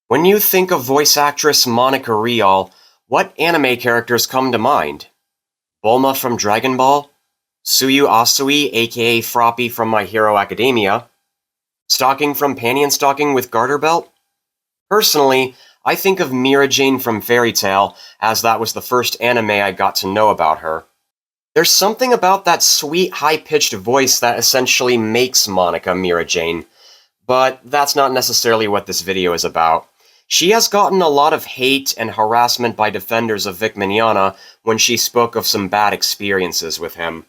When you think of voice actress Monica Rial, what anime characters come to mind? Bulma from Dragon Ball? Suyu Asui, aka Froppy from My Hero Academia? Stocking from Panty and Stocking with Garter Belt? Personally, I think of Mira Jane from Fairy Tail, as that was the first anime I got to know about her. There's something about that sweet, high-pitched voice that essentially makes Monica Mira Jane, but that's not necessarily what this video is about. She has gotten a lot of hate and harassment by defenders of Vic Mignogna when she spoke of some bad experiences with him.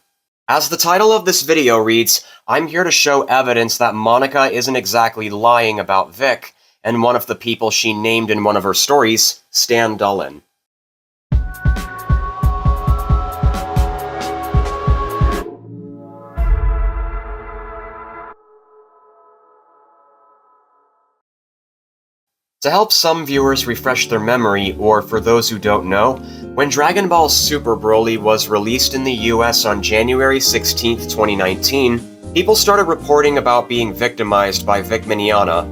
As the title of this video reads, I'm here to show evidence that Monica isn't exactly lying about Vic and one of the people she named in one of her stories, Stan Dahlin. To help some viewers refresh their memory, or for those who don't know, when Dragon Ball Super Broly was released in the US on January 16, 2019, people started reporting about being victimized by Vic Mignogna.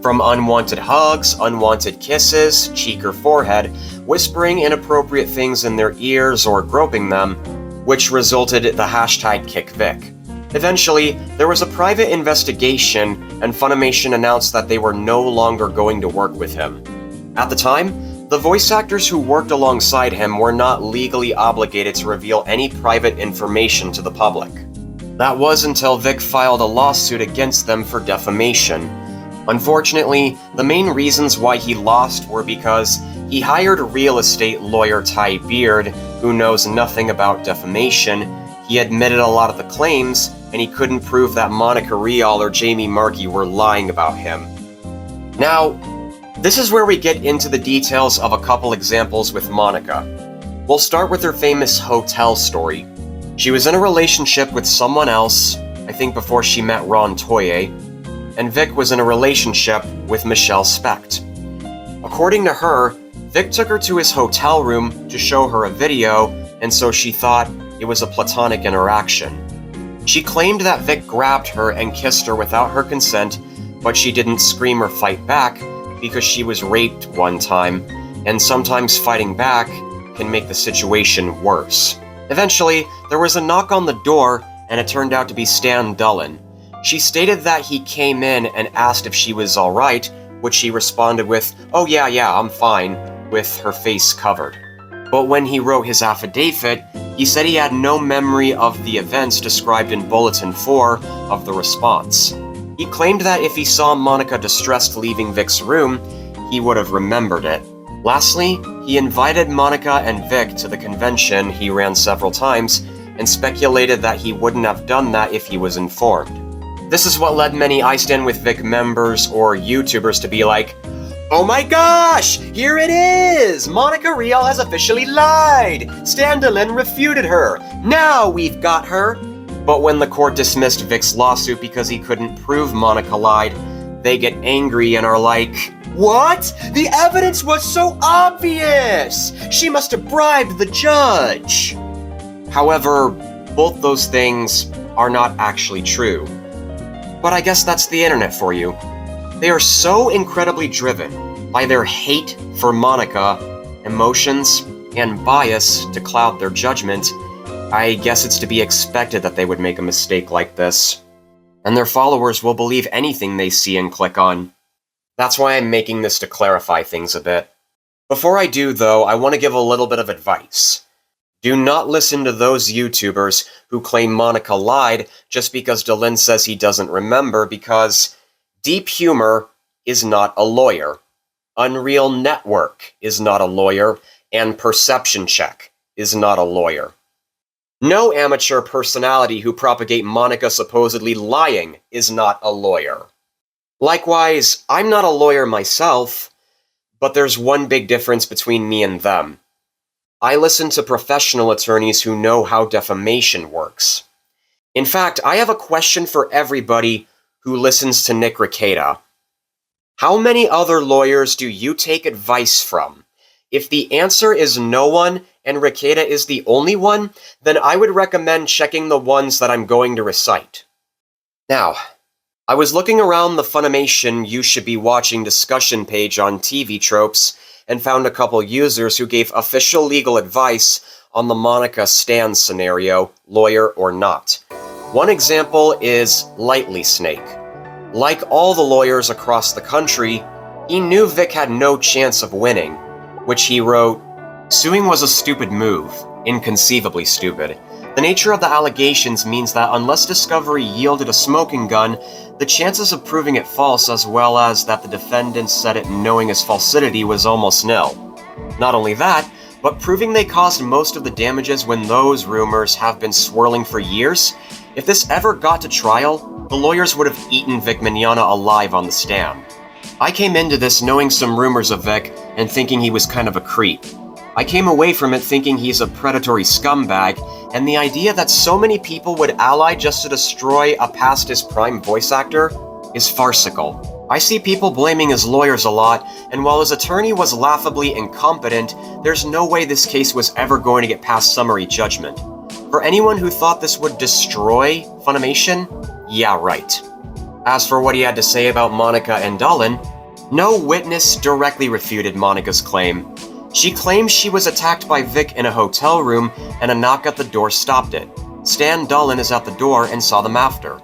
From unwanted hugs, unwanted kisses, cheek or forehead, whispering inappropriate things in their ears or groping them, which resulted in the hashtag #KickVic. Eventually, there was a private investigation, and Funimation announced that they were no longer going to work with him. At the time, the voice actors who worked alongside him were not legally obligated to reveal any private information to the public. That was until Vic filed a lawsuit against them for defamation. Unfortunately, the main reasons why he lost were because he hired real estate lawyer Ty Beard, who knows nothing about defamation. He admitted a lot of the claims, and he couldn't prove that Monica Rial or Jamie Marchi were lying about him. Now, this is where we get into the details of a couple examples with Monica. We'll start with her famous hotel story. She was in a relationship with someone else, I think before she met Ron Toye, and Vic was in a relationship with Michelle Specht. According to her, Vic took her to his hotel room to show her a video, and so she thought it was a platonic interaction. She claimed that Vic grabbed her and kissed her without her consent, but she didn't scream or fight back because she was raped one time, and sometimes fighting back can make the situation worse. Eventually, there was a knock on the door, and it turned out to be Stan Dahlin. She stated that he came in and asked if she was alright, which she responded with, "Oh yeah, I'm fine," with her face covered. But when he wrote his affidavit, he said he had no memory of the events described in Bulletin 4 of the response. He claimed that if he saw Monica distressed leaving Vic's room, he would have remembered it. Lastly, he invited Monica and Vic to the convention he ran several times, and speculated that he wouldn't have done that if he was informed. This is what led many I Stand With Vic members or YouTubers to be like, "Oh my gosh! Here it is! Monica Rial has officially lied! Stan Dahlin refuted her! Now we've got her!" But when the court dismissed Vic's lawsuit because he couldn't prove Monica lied, they get angry and are like, "What? The evidence was so obvious! She must have bribed the judge!" However, both those things are not actually true. But I guess that's the internet for you. They are so incredibly driven by their hate for Monica, emotions, and bias to cloud their judgment. I guess it's to be expected that they would make a mistake like this. And their followers will believe anything they see and click on. That's why I'm making this to clarify things a bit. Before I do, though, I want to give a little bit of advice. Do not listen to those YouTubers who claim Monica lied just because Dahlin says he doesn't remember, because Deep Humor is not a lawyer, Unreal Network is not a lawyer, and Perception Check is not a lawyer. No amateur personality who propagate Monica supposedly lying is not a lawyer. Likewise, I'm not a lawyer myself, but there's one big difference between me and them. I listen to professional attorneys who know how defamation works. In fact, I have a question for everybody who listens to Nick Rekieta. How many other lawyers do you take advice from? If the answer is no one, and Rekieta is the only one, then I would recommend checking the ones that I'm going to recite. Now, I was looking around the Funimation You Should Be Watching discussion page on TV tropes and found a couple users who gave official legal advice on the Monica Stan scenario, lawyer or not. One example is Lightly Snake. Like all the lawyers across the country, he knew Vic had no chance of winning, which he wrote, "Suing was a stupid move, inconceivably stupid. The nature of the allegations means that unless discovery yielded a smoking gun, the chances of proving it false as well as that the defendant said it knowing its falsity was almost nil. Not only that, but proving they caused most of the damages when those rumors have been swirling for years, if this ever got to trial, the lawyers would have eaten Vic Mignogna alive on the stand. I came into this knowing some rumors of Vic and thinking he was kind of a creep. I came away from it thinking he's a predatory scumbag, and the idea that so many people would ally just to destroy a past his prime voice actor is farcical. I see people blaming his lawyers a lot, and while his attorney was laughably incompetent, there's no way this case was ever going to get past summary judgment. For anyone who thought this would destroy Funimation, yeah, right." As for what he had to say about Monica and Dahlin, no witness directly refuted Monica's claim. She claims she was attacked by Vic in a hotel room and a knock at the door stopped it. Stan Dahlin is at the door and saw them after.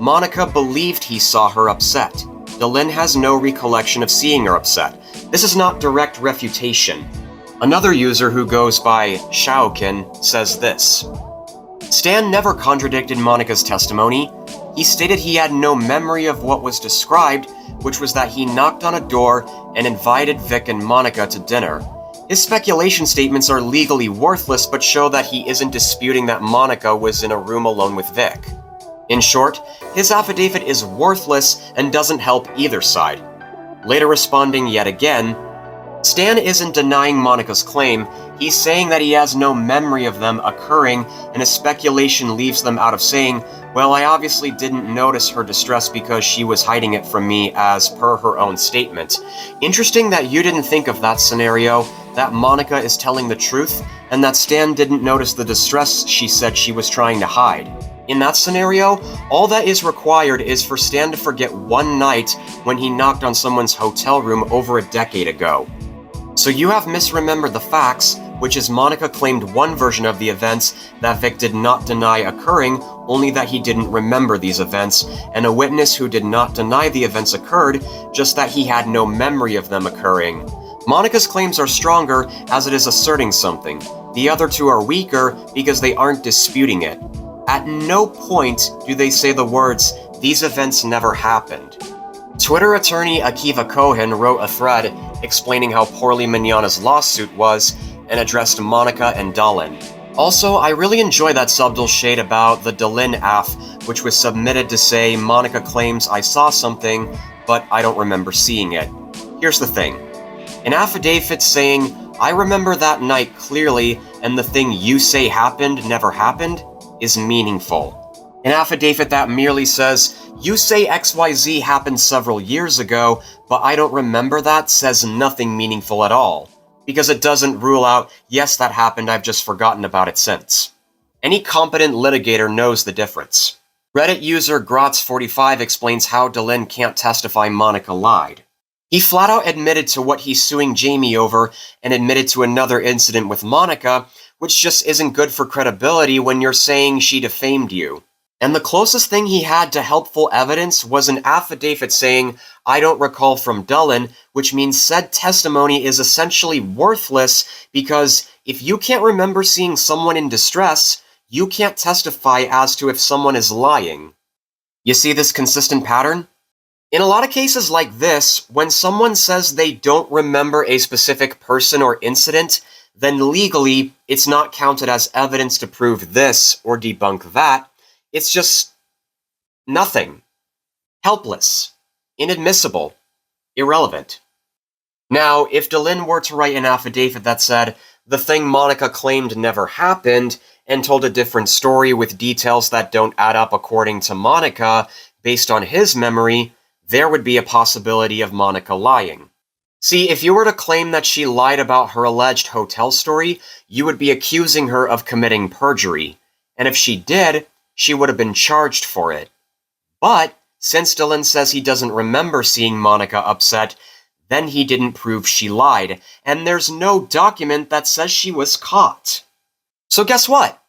Monica believed he saw her upset. Dahlin has no recollection of seeing her upset. This is not direct refutation. Another user who goes by Shaokin says this: "Stan never contradicted Monica's testimony. He stated he had no memory of what was described, which was that he knocked on a door and invited Vic and Monica to dinner. His speculation statements are legally worthless but show that he isn't disputing that Monica was in a room alone with Vic. In short, his affidavit is worthless and doesn't help either side." Later responding yet again, "Stan isn't denying Monica's claim, he's saying that he has no memory of them occurring and his speculation leaves them out of saying, well, I obviously didn't notice her distress because she was hiding it from me as per her own statement. Interesting that you didn't think of that scenario, that Monica is telling the truth, and that Stan didn't notice the distress she said she was trying to hide. In that scenario, all that is required is for Stan to forget one night when he knocked on someone's hotel room over a decade ago. So you have misremembered the facts, which is Monica claimed one version of the events that Vic did not deny occurring, only that he didn't remember these events, and a witness who did not deny the events occurred, just that he had no memory of them occurring. Monica's claims are stronger as it is asserting something. The other two are weaker because they aren't disputing it. At no point do they say the words, "These events never happened." Twitter attorney Akiva Cohen wrote a thread explaining how poorly Mignogna's lawsuit was and addressed Monica and Dahlin. Also, I really enjoy that subtle shade about the Dahlin aff, which was submitted to say Monica claims I saw something, but I don't remember seeing it. Here's the thing. An affidavit saying, I remember that night clearly and the thing you say happened never happened is meaningful. An affidavit that merely says, you say XYZ happened several years ago, but I don't remember that says nothing meaningful at all. Because it doesn't rule out, yes, that happened, I've just forgotten about it since. Any competent litigator knows the difference. Reddit user Grotz45 explains how Dahlin can't testify Monica lied. He flat out admitted to what he's suing Jamie over and admitted to another incident with Monica, which just isn't good for credibility when you're saying she defamed you. And the closest thing he had to helpful evidence was an affidavit saying, I don't recall from Dahlin, which means said testimony is essentially worthless because if you can't remember seeing someone in distress, you can't testify as to if someone is lying. You see this consistent pattern? In a lot of cases like this, when someone says they don't remember a specific person or incident, then legally it's not counted as evidence to prove this or debunk that. It's just nothing. Helpless. Inadmissible. Irrelevant. Now, if Dahlin were to write an affidavit that said, the thing Monica claimed never happened, and told a different story with details that don't add up according to Monica, based on his memory, there would be a possibility of Monica lying. See, if you were to claim that she lied about her alleged hotel story, you would be accusing her of committing perjury. And if she did, she would have been charged for it. But since Dahlin says he doesn't remember seeing Monica upset, then he didn't prove she lied, and there's no document that says she was caught. So guess what?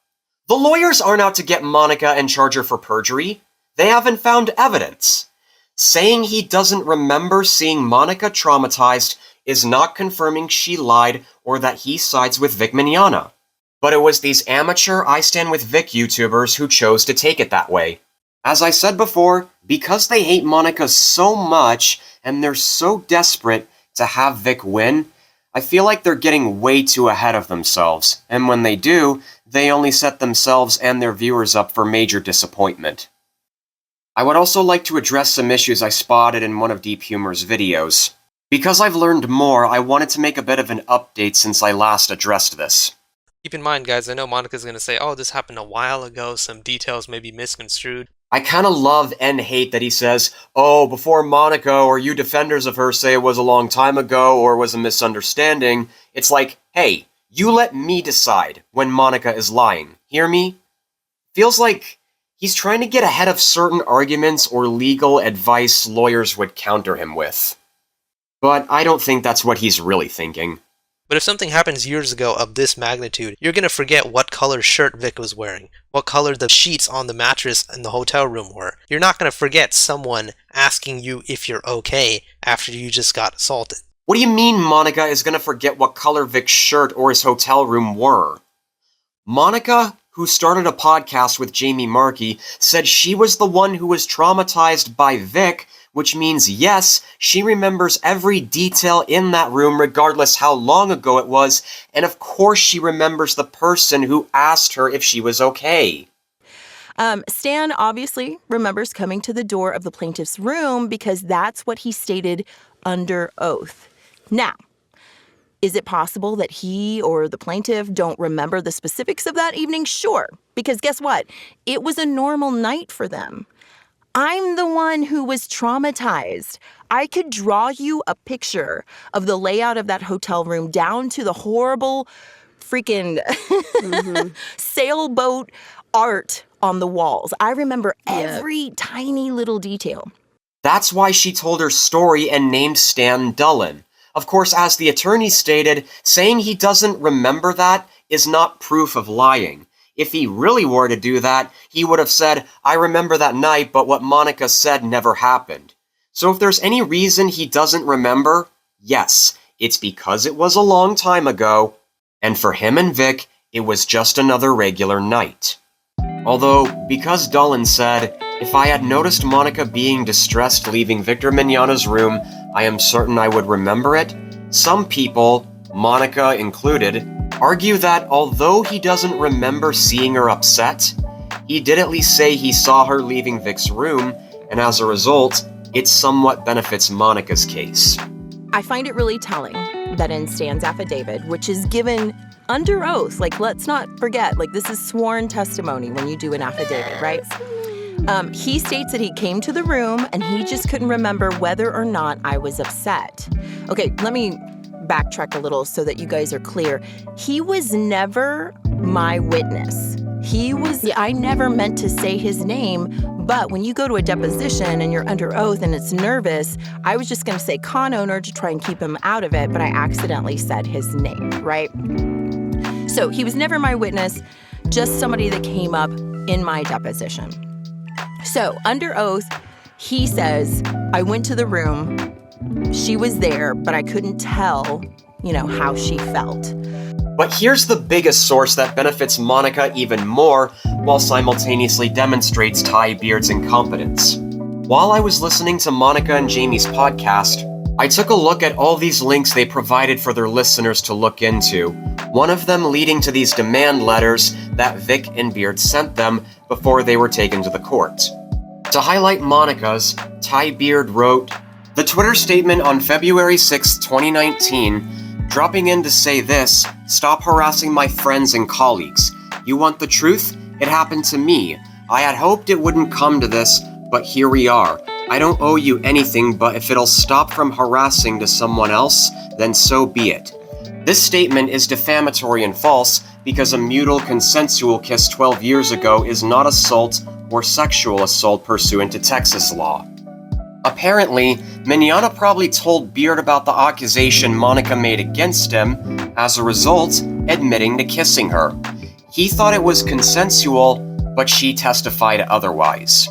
The lawyers aren't out to get Monica and charge her for perjury. They haven't found evidence. Saying he doesn't remember seeing Monica traumatized is not confirming she lied or that he sides with Vic Mignogna. But it was these amateur I Stand With Vic YouTubers who chose to take it that way. As I said before, because they hate Monica so much and they're so desperate to have Vic win, I feel like they're getting way too ahead of themselves, and when they do, they only set themselves and their viewers up for major disappointment. I would also like to address some issues I spotted in one of Deep Humor's videos. Because I've learned more, I wanted to make a bit of an update since I last addressed this. Keep in mind, guys, I know Monica's going to say, oh, this happened a while ago, some details may be misconstrued. I kinda love and hate that he says, oh, before Monica or you defenders of her say it was a long time ago or was a misunderstanding, it's like, hey, you let me decide when Monica is lying. Hear me? Feels like he's trying to get ahead of certain arguments or legal advice lawyers would counter him with. But I don't think that's what he's really thinking. But if something happens years ago of this magnitude, you're going to forget what color shirt Vic was wearing, what color the sheets on the mattress in the hotel room were. You're not going to forget someone asking you if you're okay after you just got assaulted. What do you mean Monica is going to forget what color Vic's shirt or his hotel room were? Monica, who started a podcast with Jamie Marchi, said she was the one who was traumatized by Vic, which means yes, she remembers every detail in that room regardless how long ago it was, and of course she remembers the person who asked her if she was okay. Stan obviously remembers coming to the door of the plaintiff's room because that's what he stated under oath. Now, is it possible that he or the plaintiff don't remember the specifics of that evening? Sure, because guess what? It was a normal night for them. I'm the one who was traumatized. I could draw you a picture of the layout of that hotel room down to the horrible freaking sailboat art on the walls. I remember every tiny little detail. That's why she told her story and named Stan Dahlin. Of course, as the attorney stated, saying he doesn't remember that is not proof of lying. If he really were to do that, he would have said, I remember that night, but what Monica said never happened. So if there's any reason he doesn't remember, yes, it's because it was a long time ago, and for him and Vic, it was just another regular night. Although, because Dahlin said, if I had noticed Monica being distressed leaving Victor Mignogna's room, I am certain I would remember it, some people, Monica included, argue that although he doesn't remember seeing her upset, he did at least say he saw her leaving Vic's room, and as a result, it somewhat benefits Monica's case. I find it really telling that in Stan's affidavit, which is given under oath, like let's not forget, like this is sworn testimony when you do an affidavit, right? He states that he came to the room and he just couldn't remember whether or not I was upset. Okay, let me backtrack a little so that you guys are clear. He was never my witness. I never meant to say his name, but when you go to a deposition and you're under oath and it's nervous, I was just going to say con owner to try and keep him out of it, but I accidentally said his name, right? So he was never my witness, just somebody that came up in my deposition. So under oath, he says, I went to the room, she was there, but I couldn't tell, how she felt. But here's the biggest source that benefits Monica even more, while simultaneously demonstrates Ty Beard's incompetence. While I was listening to Monica and Jamie's podcast, I took a look at all these links they provided for their listeners to look into, one of them leading to these demand letters that Vic and Beard sent them before they were taken to the court. To highlight Monica's, Ty Beard wrote, the Twitter statement on February 6, 2019, dropping in to say this, stop harassing my friends and colleagues. You want the truth? It happened to me. I had hoped it wouldn't come to this, but here we are. I don't owe you anything, but if it'll stop from harassing to someone else, then so be it. This statement is defamatory and false because a mutual consensual kiss 12 years ago is not assault or sexual assault pursuant to Texas law. Apparently, Mignogna probably told Beard about the accusation Monica made against him, as a result, admitting to kissing her. He thought it was consensual, but she testified otherwise.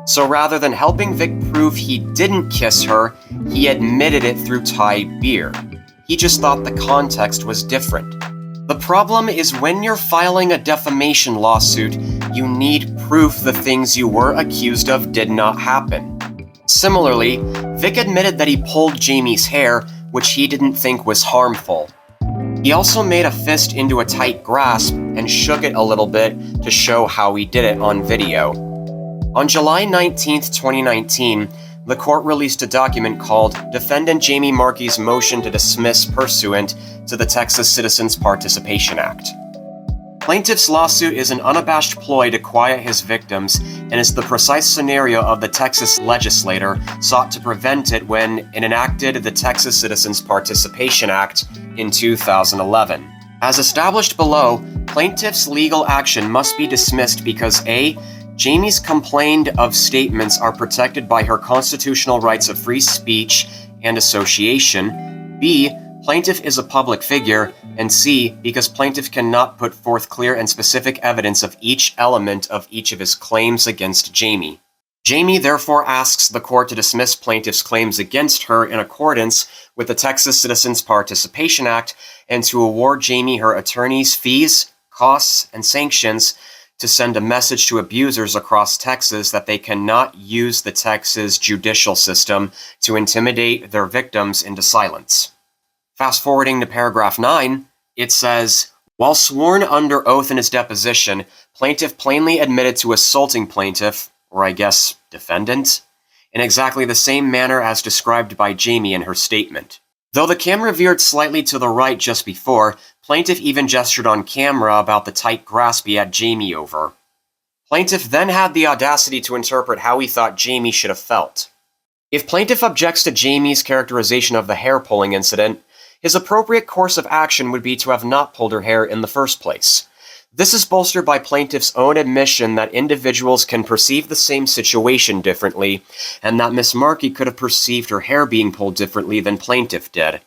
So rather than helping Vic prove he didn't kiss her, he admitted it through Ty Beard. He just thought the context was different. The problem is when you're filing a defamation lawsuit, you need proof the things you were accused of did not happen. Similarly, Vic admitted that he pulled Jamie's hair, which he didn't think was harmful. He also made a fist into a tight grasp and shook it a little bit to show how he did it on video. On July 19, 2019, the court released a document called Defendant Jamie Marchi's Motion to Dismiss Pursuant to the Texas Citizens Participation Act. Plaintiff's lawsuit is an unabashed ploy to quiet his victims and is the precise scenario of the Texas legislator sought to prevent it when it enacted the Texas Citizens Participation Act in 2011. As established below, plaintiff's legal action must be dismissed because A. Jamie's complained of statements are protected by her constitutional rights of free speech and association, B. Plaintiff is a public figure, and C. Because plaintiff cannot put forth clear and specific evidence of each element of each of his claims against Jamie. Jamie therefore asks the court to dismiss plaintiff's claims against her in accordance with the Texas Citizens Participation Act and to award Jamie her attorney's fees, costs, and sanctions to send a message to abusers across Texas that they cannot use the Texas judicial system to intimidate their victims into silence. Fast forwarding to paragraph 9, it says, while sworn under oath in his deposition, plaintiff plainly admitted to assaulting plaintiff, or I guess defendant, in exactly the same manner as described by Jamie in her statement. Though the camera veered slightly to the right just before, plaintiff even gestured on camera about the tight grasp he had Jamie over. Plaintiff then had the audacity to interpret how he thought Jamie should have felt. If plaintiff objects to Jamie's characterization of the hair-pulling incident, his appropriate course of action would be to have not pulled her hair in the first place. This is bolstered by plaintiff's own admission that individuals can perceive the same situation differently, and that Miss Marchi could have perceived her hair being pulled differently than plaintiff did.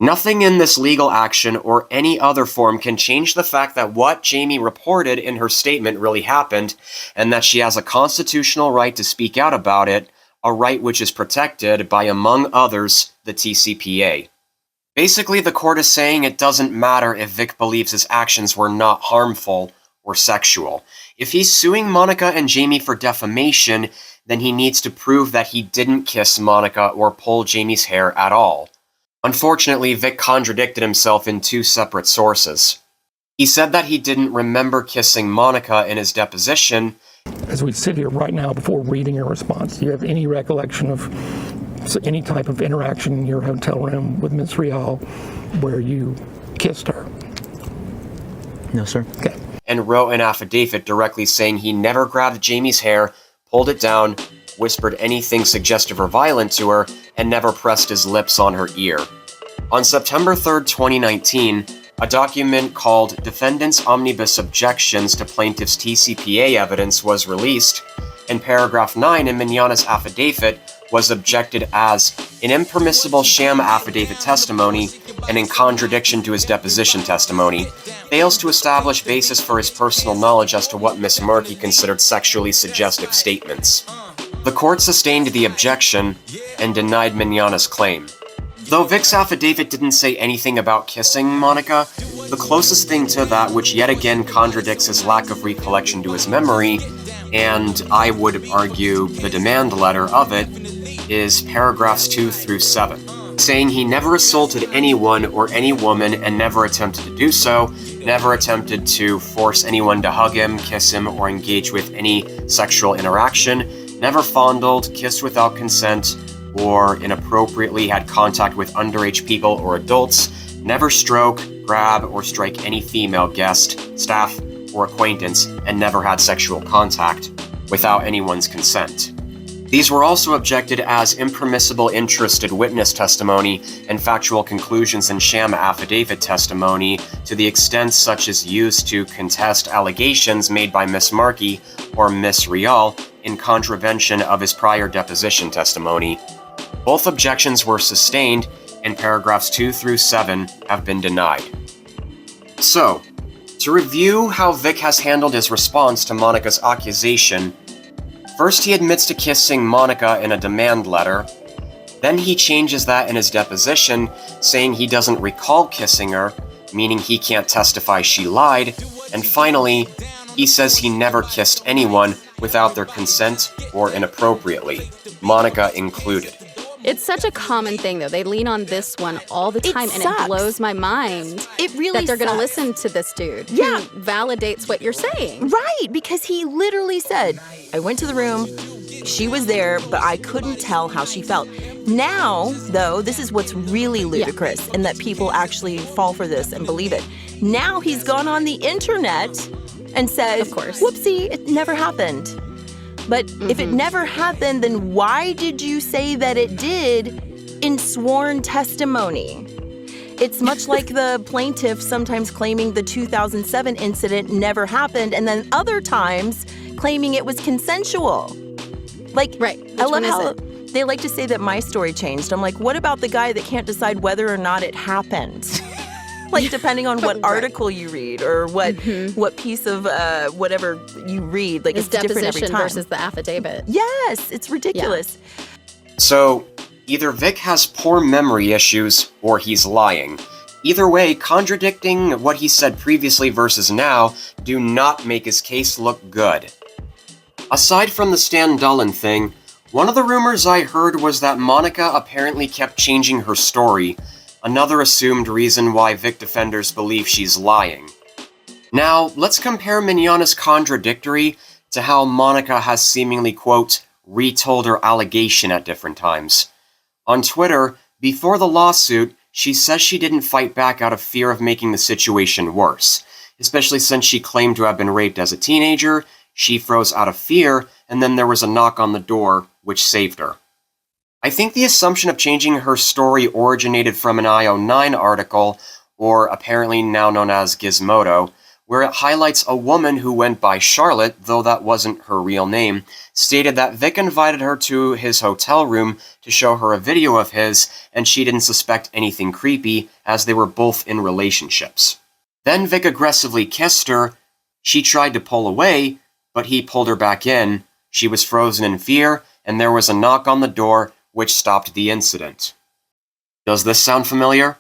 Nothing in this legal action or any other form can change the fact that what Jamie reported in her statement really happened, and that she has a constitutional right to speak out about it, a right which is protected by, among others, the TCPA. Basically, the court is saying it doesn't matter if Vic believes his actions were not harmful or sexual. If he's suing Monica and Jamie for defamation, then he needs to prove that he didn't kiss Monica or pull Jamie's hair at all. Unfortunately, Vic contradicted himself in two separate sources. He said that he didn't remember kissing Monica in his deposition. As we sit here right now before reading your response, do you have any recollection of any type of interaction in your hotel room with Ms. Rial where you kissed her? No, sir. Okay. And wrote an affidavit directly saying he never grabbed Jamie's hair, pulled it down, whispered anything suggestive or violent to her, and never pressed his lips on her ear. On September 3, 2019, a document called Defendant's Omnibus Objections to Plaintiff's TCPA Evidence was released, and paragraph 9 in Mignogna's affidavit was objected as an impermissible sham affidavit testimony and in contradiction to his deposition testimony, fails to establish basis for his personal knowledge as to what Miss Marchi considered sexually suggestive statements. The court sustained the objection and denied Mignogna's claim. Though Vic's affidavit didn't say anything about kissing Monica, the closest thing to that, which yet again contradicts his lack of recollection to his memory, and I would argue the demand letter of it, is paragraphs 2 through 7, saying he never assaulted anyone or any woman and never attempted to do so, never attempted to force anyone to hug him, kiss him, or engage with any sexual interaction, never fondled, kissed without consent, or inappropriately had contact with underage people or adults, never stroke, grab, or strike any female guest, staff, or acquaintance, and never had sexual contact without anyone's consent. These were also objected as impermissible interested witness testimony and factual conclusions and sham affidavit testimony to the extent such as used to contest allegations made by Miss Marchi or Miss Rial in contravention of his prior deposition testimony. Both objections were sustained, and paragraphs 2 through 7 have been denied. So, to review how Vic has handled his response to Monica's accusation, first he admits to kissing Monica in a demand letter, then he changes that in his deposition, saying he doesn't recall kissing her, meaning he can't testify she lied, and finally, he says he never kissed anyone without their consent or inappropriately, Monica included. It's such a common thing, though. They lean on this one all the time, and sucks. it blows my mind It really that they're going to sucks. listen to this dude Yeah. who validates what you're saying. Right, because he literally said, I went to the room, she was there, but I couldn't tell how she felt. Now, though, this is what's really ludicrous, and that people actually fall for this and believe it. Now he's gone on the internet and said, Of course. whoopsie, it never happened. But if it never happened, then why did you say that it did in sworn testimony? It's much like the plaintiff sometimes claiming the 2007 incident never happened, and then other times claiming it was consensual. Like, Right. I Which love one is how it? they like to say that my story changed. I'm like, what about the guy that can't decide whether or not it happened? Like, depending on what Right. article you read or what piece of whatever you read, like His it's different every deposition time. versus the affidavit. Yes, it's ridiculous. So, either Vic has poor memory issues or he's lying. Either way, contradicting what he said previously versus now do not make his case look good. Aside from the Stan Dahlin thing, one of the rumors I heard was that Monica apparently kept changing her story, another assumed reason why Vic defenders believe she's lying. Now, let's compare Mignogna's contradictory to how Monica has seemingly, quote, retold her allegation at different times. On Twitter, before the lawsuit, she says she didn't fight back out of fear of making the situation worse, especially since she claimed to have been raped as a teenager. She froze out of fear, and then there was a knock on the door, which saved her. I think the assumption of changing her story originated from an IO9 article, or apparently now known as Gizmodo, where it highlights a woman who went by Charlotte, though that wasn't her real name, stated that Vic invited her to his hotel room to show her a video of his, and she didn't suspect anything creepy, as they were both in relationships. Then Vic aggressively kissed her. She tried to pull away, but he pulled her back in. She was frozen in fear, and there was a knock on the door, which stopped the incident. Does this sound familiar?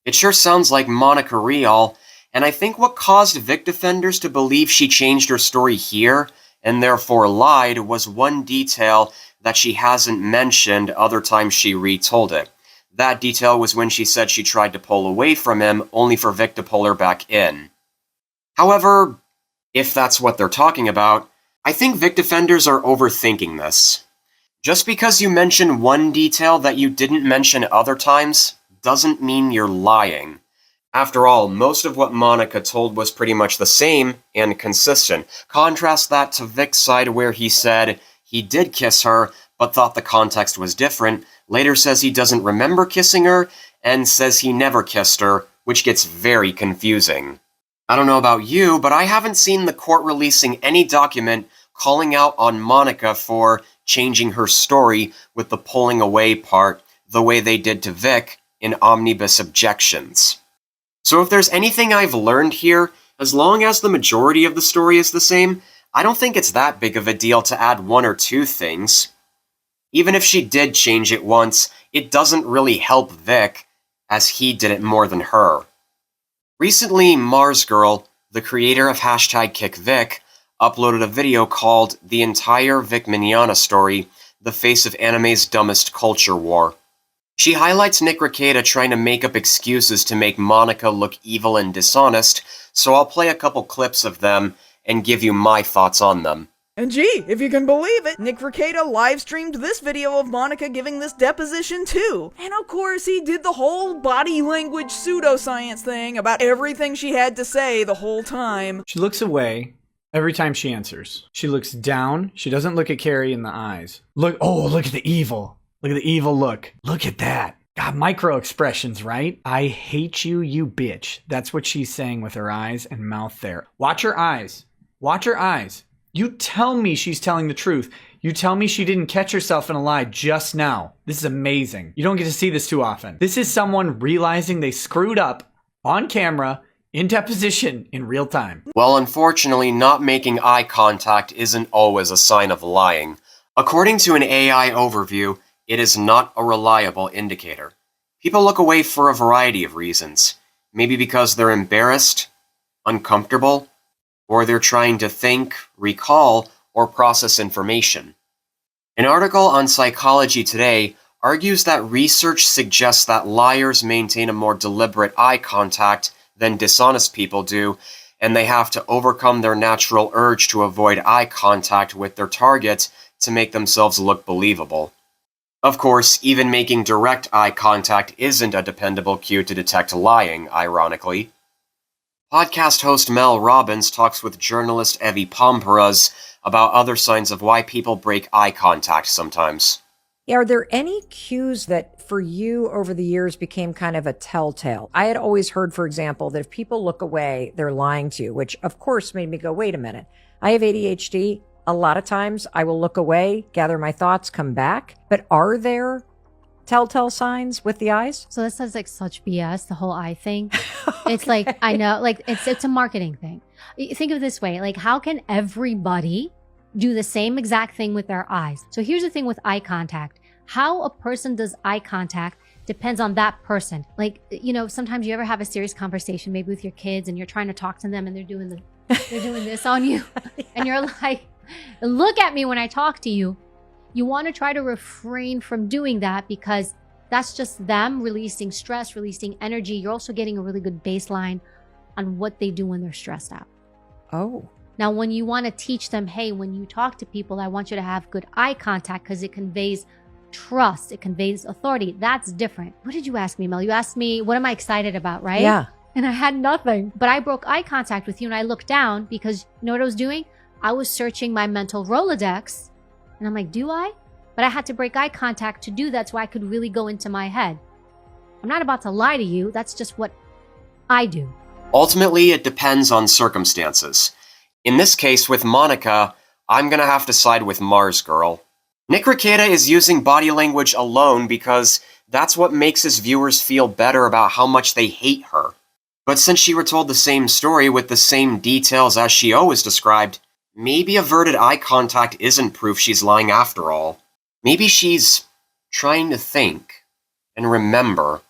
It sure sounds like Monica Rial, and I think what caused Vic defenders to believe she changed her story here, and therefore lied, was one detail that she hasn't mentioned other times she retold it. That detail was when she said she tried to pull away from him, only for Vic to pull her back in. However, if that's what they're talking about, I think Vic defenders are overthinking this. Just because you mention one detail that you didn't mention other times doesn't mean you're lying. After all, most of what Monica told was pretty much the same and consistent. Contrast that to Vic's side where he said he did kiss her, but thought the context was different, later says he doesn't remember kissing her, and says he never kissed her, which gets very confusing. I don't know about you, but I haven't seen the court releasing any document calling out on Monica for changing her story with the pulling away part the way they did to Vic in omnibus objections. So if there's anything I've learned here, as long as the majority of the story is the same, I don't think it's that big of a deal to add one or two things. Even if she did change it once, it doesn't really help Vic, as he did it more than her. Recently, Mars Girl, the creator of #KickVic, uploaded a video called The Entire Vic Mignogna Story, The Face of Anime's Dumbest Culture War. She highlights Nick Rekieta trying to make up excuses to make Monica look evil and dishonest, so I'll play a couple clips of them and give you my thoughts on them. And gee, if you can believe it, Nick Rekieta live-streamed this video of Monica giving this deposition too. And of course, he did the whole body language pseudoscience thing about everything she had to say the whole time. She looks away, Every time she answers, she looks down. She doesn't look at Carrie in the eyes. Look at the evil. Look at the evil look. Look at that. God, micro expressions, right? I hate you, you bitch. That's what she's saying with her eyes and mouth there. Watch her eyes. Watch her eyes. You tell me she's telling the truth. You tell me she didn't catch herself in a lie just now. This is amazing. You don't get to see this too often. This is someone realizing they screwed up on camera in deposition in real time. Well, unfortunately, not making eye contact isn't always a sign of lying. According to an AI overview, it is not a reliable indicator. People look away for a variety of reasons. Maybe because they're embarrassed, uncomfortable, or they're trying to think, recall, or process information. An article on Psychology Today argues that research suggests that liars maintain a more deliberate eye contact than dishonest people do, and they have to overcome their natural urge to avoid eye contact with their target to make themselves look believable. Of course, even making direct eye contact isn't a dependable cue to detect lying, ironically. Podcast host Mel Robbins talks with journalist Evie Pomperas about other signs of why people break eye contact sometimes. Are there any cues that for you over the years became kind of a telltale? I had always heard, for example, that if people look away, they're lying to you, which of course made me go, wait a minute. I have ADHD. A lot of times I will look away, gather my thoughts, come back. But are there telltale signs with the eyes? So this sounds like such BS, the whole eye thing. It's like, I know, like it's a marketing thing. Think of it this way, like how can everybody do the same exact thing with their eyes? So here's the thing with eye contact. How a person does eye contact depends on that person. Like, you know, sometimes you ever have a serious conversation, maybe with your kids, and you're trying to talk to them and they're doing this on you. Yeah. And you're like, look at me when I talk to you. You want to try to refrain from doing that because that's just them releasing stress, releasing energy. You're also getting a really good baseline on what they do when they're stressed out. Oh. Now, when you want to teach them, hey, when you talk to people, I want you to have good eye contact because it conveys trust. It conveys authority. That's different. What did you ask me, Mel? You asked me, what am I excited about, right? Yeah. And I had nothing. But I broke eye contact with you and I looked down because you know what I was doing? I was searching my mental Rolodex and I'm like, do I? But I had to break eye contact to do that so I could really go into my head. I'm not about to lie to you. That's just what I do. Ultimately, it depends on circumstances. In this case, with Monica, I'm gonna have to side with Mars Girl. Nick Rekieta is using body language alone because that's what makes his viewers feel better about how much they hate her. But since she retold the same story with the same details as she always described, maybe averted eye contact isn't proof she's lying after all. Maybe she's trying to think and remember.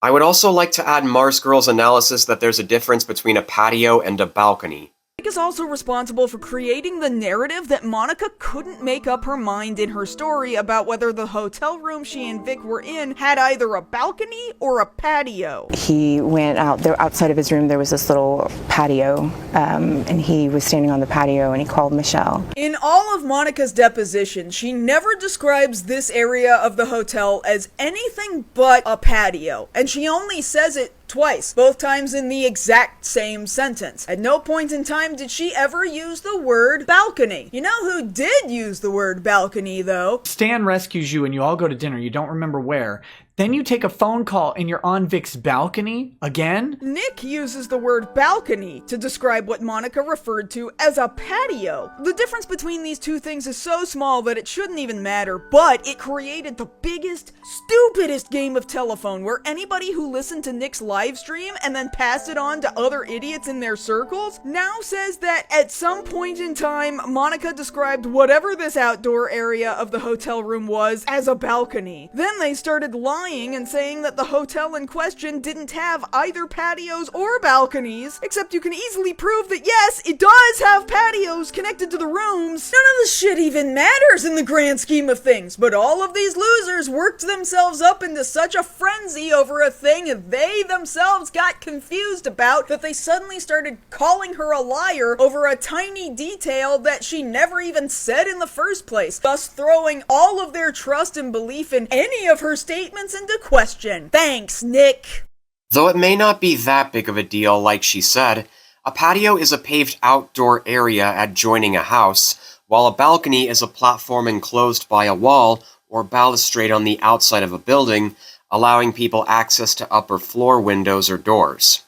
I would also like to add Mars Girl's analysis that there's a difference between a patio and a balcony. Nick is also responsible for creating the narrative that Monica couldn't make up her mind in her story about whether the hotel room she and Vic were in had either a balcony or a patio. He went out there, outside of his room there was this little patio, and he was standing on the patio and he called Michelle. In all of Monica's deposition, she never describes this area of the hotel as anything but a patio, and she only says it twice, both times in the exact same sentence. At no point in time did she ever use the word balcony. You know who did use the word balcony, though? Stan rescues you and you all go to dinner. You don't remember where. Then you take a phone call and you're on Vic's balcony again? Nick uses the word balcony to describe what Monica referred to as a patio. The difference between these two things is so small that it shouldn't even matter, but it created the biggest, stupidest game of telephone where anybody who listened to Nick's live stream and then passed it on to other idiots in their circles now says that at some point in time, Monica described whatever this outdoor area of the hotel room was as a balcony. Then they started lying and saying that the hotel in question didn't have either patios or balconies, except you can easily prove that yes, it does have patios connected to the rooms. None of this shit even matters in the grand scheme of things, but all of these losers worked themselves up into such a frenzy over a thing they themselves got confused about that they suddenly started calling her a liar over a tiny detail that she never even said in the first place, thus throwing all of their trust and belief in any of her statements into question. Thanks, Nick. Though it may not be that big of a deal like she said, A patio is a paved outdoor area adjoining a house, while a balcony is a platform enclosed by a wall or balustrade on the outside of a building, allowing people access to upper floor windows or doors.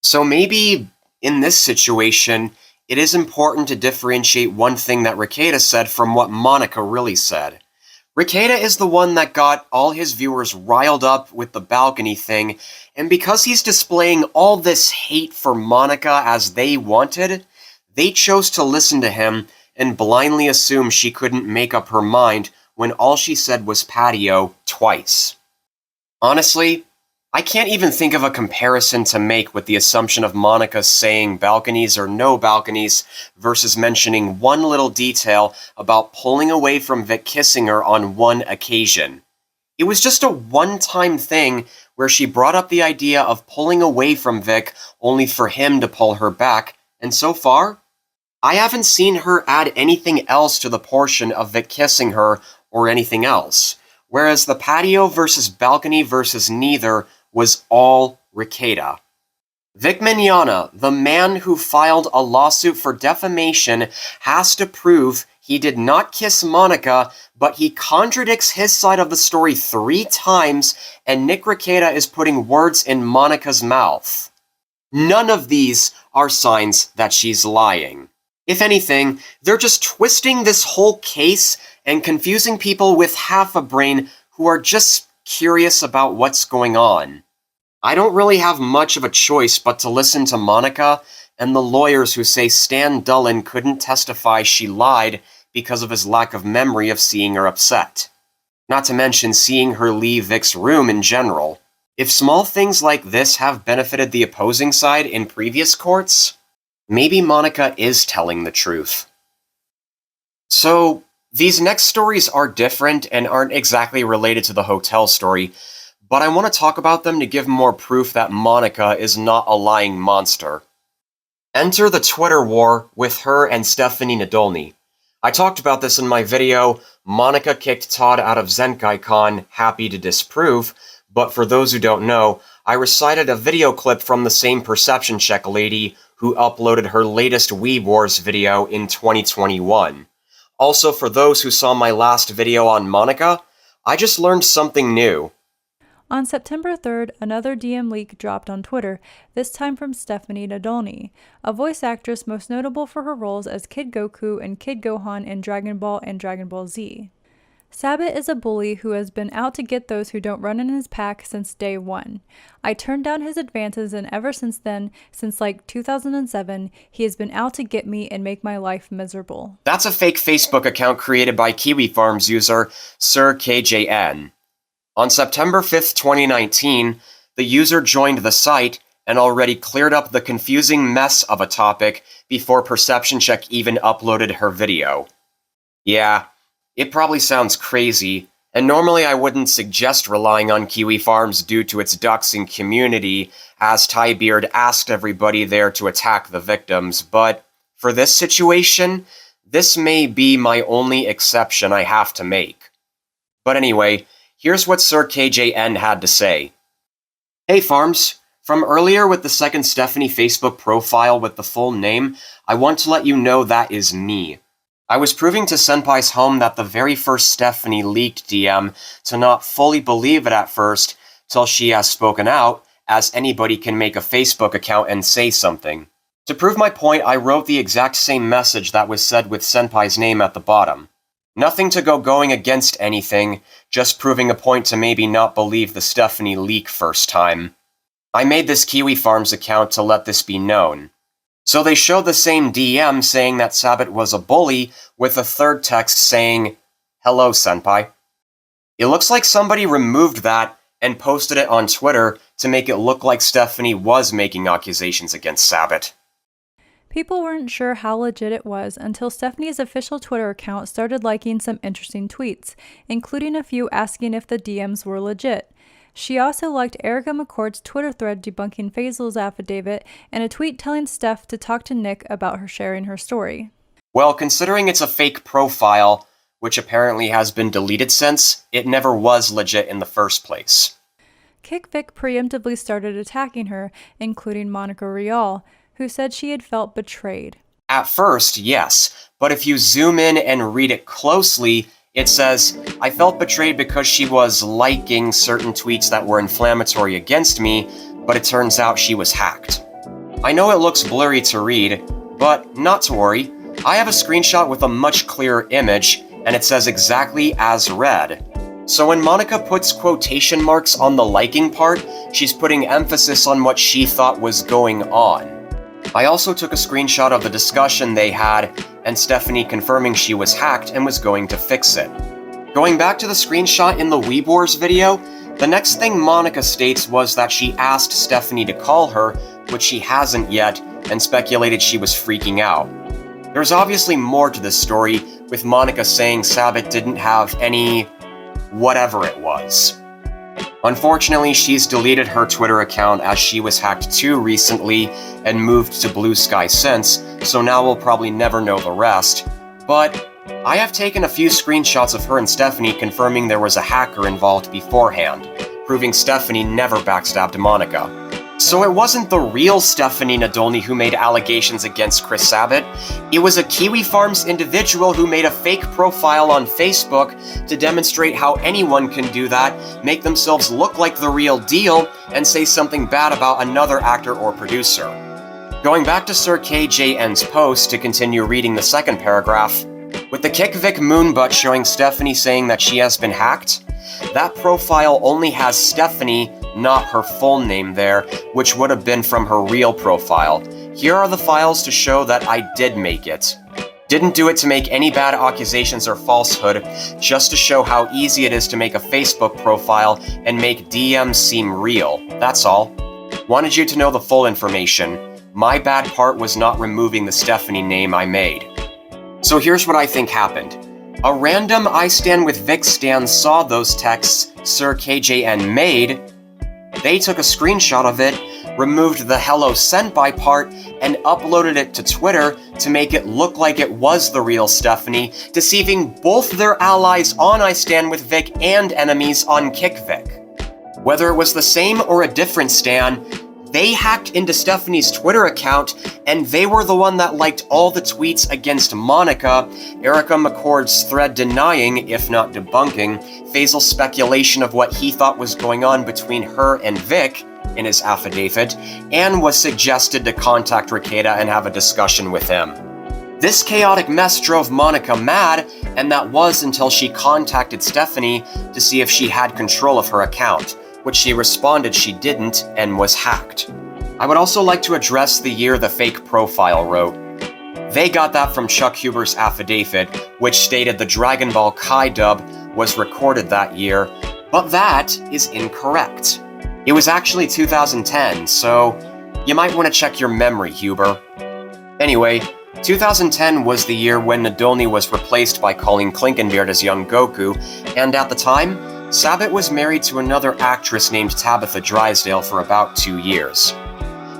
So maybe, in this situation, it is important to differentiate one thing that Rekieta said from what Monica really said. Rekieta is the one that got all his viewers riled up with the balcony thing, and because he's displaying all this hate for Monica as they wanted, they chose to listen to him and blindly assume she couldn't make up her mind when all she said was patio twice. Honestly, I can't even think of a comparison to make with the assumption of Monica saying balconies or no balconies versus mentioning one little detail about pulling away from Vic kissing her on one occasion. It was just a one-time thing where she brought up the idea of pulling away from Vic only for him to pull her back, and so far, I haven't seen her add anything else to the portion of Vic kissing her or anything else, whereas the patio versus balcony versus neither was all Rekieta. Vic Mignogna, the man who filed a lawsuit for defamation, has to prove he did not kiss Monica, but he contradicts his side of the story 3 times, and Nick Rekieta is putting words in Monica's mouth. None of these are signs that she's lying. If anything, they're just twisting this whole case and confusing people with half a brain who are just curious about what's going on. I don't really have much of a choice but to listen to Monica and the lawyers who say Stan Dahlin couldn't testify she lied because of his lack of memory of seeing her upset. Not to mention seeing her leave Vic's room in general. If small things like this have benefited the opposing side in previous courts, maybe Monica is telling the truth. So, these next stories are different and aren't exactly related to the hotel story, but I want to talk about them to give more proof that Monica is not a lying monster. Enter the Twitter war with her and Stephanie Nadolny. I talked about this in my video, Monica kicked Todd out of Zenkaikon, happy to disprove, but for those who don't know, I recited a video clip from the same perception check lady who uploaded her latest Weeb Wars video in 2021. Also, for those who saw my last video on Monica, I just learned something new. On September 3rd, another DM leak dropped on Twitter, this time from Stephanie Nadolny, a voice actress most notable for her roles as Kid Goku and Kid Gohan in Dragon Ball and Dragon Ball Z. Sabbath is a bully who has been out to get those who don't run in his pack since day one. I turned down his advances, and ever since then, since like 2007, he has been out to get me and make my life miserable. That's a fake Facebook account created by Kiwi Farms user SirKJN. On September 5th, 2019, the user joined the site and already cleared up the confusing mess of a topic before Perception Check even uploaded her video. Yeah, it probably sounds crazy, and normally I wouldn't suggest relying on Kiwi Farms due to its doxing community, as Tybeard asked everybody there to attack the victims, but for this situation, this may be my only exception I have to make. But anyway, here's what SirKJN had to say. Hey Farms, from earlier with the second Stephanie Facebook profile with the full name, I want to let you know that is me. I was proving to Senpai's home that the very first Stephanie leaked DM to not fully believe it at first, till she has spoken out, as anybody can make a Facebook account and say something. To prove my point, I wrote the exact same message that was said with Senpai's name at the bottom. Nothing to go going against anything, just proving a point to maybe not believe the Stephanie leak first time. I made this Kiwi Farms account to let this be known. So they show the same DM saying that Sabbath was a bully, with a third text saying, "Hello, Senpai." It looks like somebody removed that and posted it on Twitter to make it look like Stephanie was making accusations against Sabbath. People weren't sure how legit it was until Stephanie's official Twitter account started liking some interesting tweets, including a few asking if the DMs were legit. She also liked Erica McCord's Twitter thread debunking Faisal's affidavit and a tweet telling Steph to talk to Nick about her sharing her story. Well, considering it's a fake profile, which apparently has been deleted since, it never was legit in the first place. Kick Vic preemptively started attacking her, including Monica Rial, who said she had felt betrayed. At first, yes, but if you zoom in and read it closely, it says, I felt betrayed because she was liking certain tweets that were inflammatory against me, but it turns out she was hacked. I know it looks blurry to read, but not to worry. I have a screenshot with a much clearer image, and it says exactly as read. So when Monica puts quotation marks on the liking part, she's putting emphasis on what she thought was going on. I also took a screenshot of the discussion they had, and Stephanie confirming she was hacked and was going to fix it. Going back to the screenshot in the Weeb Wars video, the next thing Monica states was that she asked Stephanie to call her, which she hasn't yet, and speculated she was freaking out. There's obviously more to this story, with Monica saying Sabbath didn't have any whatever it was. Unfortunately, she's deleted her Twitter account as she was hacked too recently and moved to Blue Sky since, so now we'll probably never know the rest. But I have taken a few screenshots of her and Stephanie confirming there was a hacker involved beforehand, proving Stephanie never backstabbed Monica. So it wasn't the real Stephanie Nadolny who made allegations against Chris Sabat. It was a Kiwi Farms individual who made a fake profile on Facebook to demonstrate how anyone can do that, make themselves look like the real deal, and say something bad about another actor or producer. Going back to Sir KJN's post to continue reading the second paragraph, with the Kick Vic Moonbutt showing Stephanie saying that she has been hacked, that profile only has Stephanie, not her full name there, which would have been from her real profile. Here are the files to show that I did make it. Didn't do it to make any bad accusations or falsehood, just to show how easy it is to make a Facebook profile and make DMs seem real, that's all. Wanted you to know the full information. My bad part was not removing the Stephanie name I made. So here's what I think happened. A random I Stand With Vic stan saw those texts Sir KJN made. They took a screenshot of it, removed the hello sent by part, and uploaded it to Twitter to make it look like it was the real Stephanie, deceiving both their allies on I Stand With Vic and enemies on Kick Vic. Whether it was the same or a different stan, they hacked into Stephanie's Twitter account, and they were the one that liked all the tweets against Monica, Erica McCord's thread denying, if not debunking, Faisal's speculation of what he thought was going on between her and Vic in his affidavit, and was suggested to contact Rekieta and have a discussion with him. This chaotic mess drove Monica mad, and that was until she contacted Stephanie to see if she had control of her account, which she responded she didn't and was hacked. I would also like to address the year the fake profile wrote. They got that from Chuck Huber's affidavit, which stated the Dragon Ball Kai dub was recorded that year, but that is incorrect. It was actually 2010, so you might want to check your memory, Huber. Anyway, 2010 was the year when Nadolny was replaced by Colleen Klinkenbeard as young Goku, and at the time, Sabat was married to another actress named Tabitha Drysdale for about 2 years.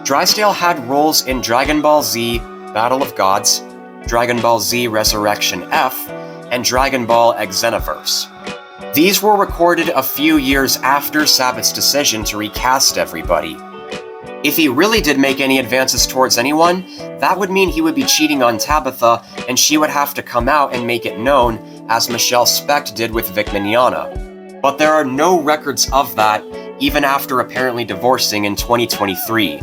Drysdale had roles in Dragon Ball Z Battle of Gods, Dragon Ball Z Resurrection F, and Dragon Ball Xenoverse. These were recorded a few years after Sabat's decision to recast everybody. If he really did make any advances towards anyone, that would mean he would be cheating on Tabitha, and she would have to come out and make it known, as Michelle Specht did with Vic Mignogna. But there are no records of that, even after apparently divorcing in 2023.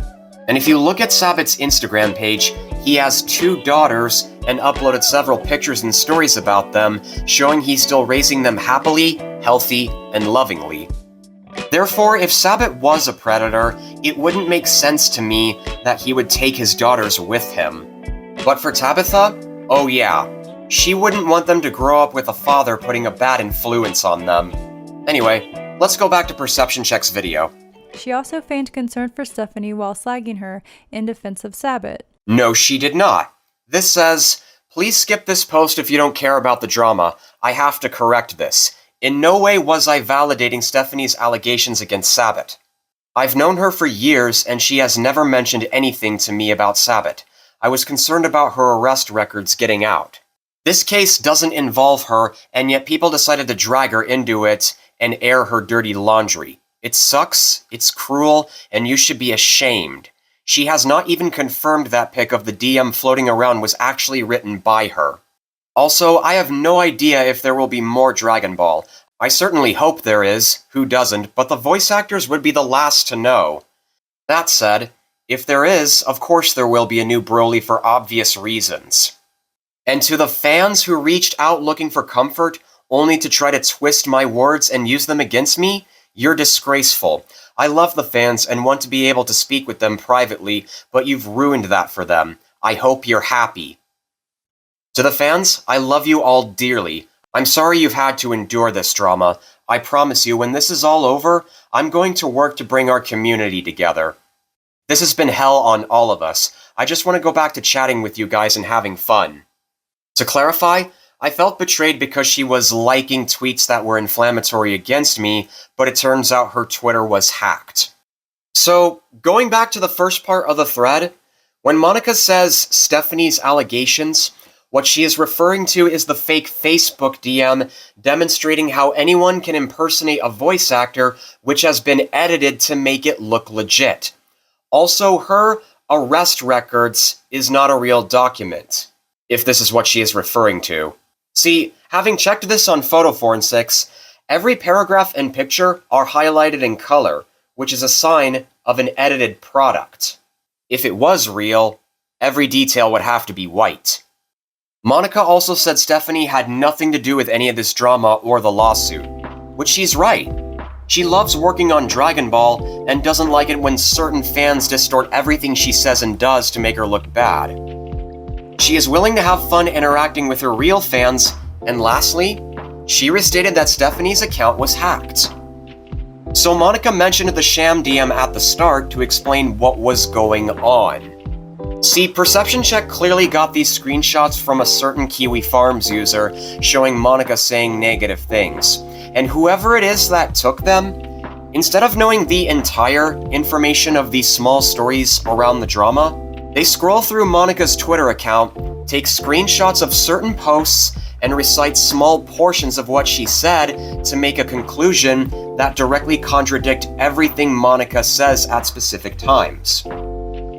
And if you look at Sabat's Instagram page, he has 2 daughters and uploaded several pictures and stories about them, showing he's still raising them happily, healthy, and lovingly. Therefore, if Sabat was a predator, it wouldn't make sense to me that he would take his daughters with him. But for Tabitha, oh yeah, she wouldn't want them to grow up with a father putting a bad influence on them. Anyway, let's go back to Perception Check's video. She also feigned concern for Stephanie while slagging her in defense of Sabat. No, she did not. This says, please skip this post if you don't care about the drama. I have to correct this. In no way was I validating Stephanie's allegations against Sabat. I've known her for years, and she has never mentioned anything to me about Sabat. I was concerned about her arrest records getting out. This case doesn't involve her, and yet people decided to drag her into it and air her dirty laundry. It sucks, it's cruel, and you should be ashamed. She has not even confirmed that pic of the DM floating around was actually written by her. Also, I have no idea if there will be more Dragon Ball. I certainly hope there is, who doesn't, but the voice actors would be the last to know. That said, if there is, of course there will be a new Broly for obvious reasons. And to the fans who reached out looking for comfort, only to try to twist my words and use them against me, you're disgraceful. I love the fans and want to be able to speak with them privately, but you've ruined that for them. I hope you're happy. To the fans, I love you all dearly. I'm sorry you've had to endure this drama. I promise you, when this is all over, I'm going to work to bring our community together. This has been hell on all of us. I just want to go back to chatting with you guys and having fun. To clarify, I felt betrayed because she was liking tweets that were inflammatory against me, but it turns out her Twitter was hacked. So, going back to the first part of the thread, when Monica says Stephanie's allegations, what she is referring to is the fake Facebook DM demonstrating how anyone can impersonate a voice actor which has been edited to make it look legit. Also, her arrest records is not a real document, if this is what she is referring to. See, having checked this on photo forensics, every paragraph and picture are highlighted in color, which is a sign of an edited product. If it was real, every detail would have to be white. Monica also said Stephanie had nothing to do with any of this drama or the lawsuit, which she's right. She loves working on Dragon Ball and doesn't like it when certain fans distort everything she says and does to make her look bad. She is willing to have fun interacting with her real fans, and lastly, she restated that Stephanie's account was hacked. So Monica mentioned the sham DM at the start to explain what was going on. See, Perception Check clearly got these screenshots from a certain Kiwi Farms user showing Monica saying negative things, and whoever it is that took them, instead of knowing the entire information of these small stories around the drama, they scroll through Monica's Twitter account, take screenshots of certain posts, and recite small portions of what she said to make a conclusion that directly contradict everything Monica says at specific times.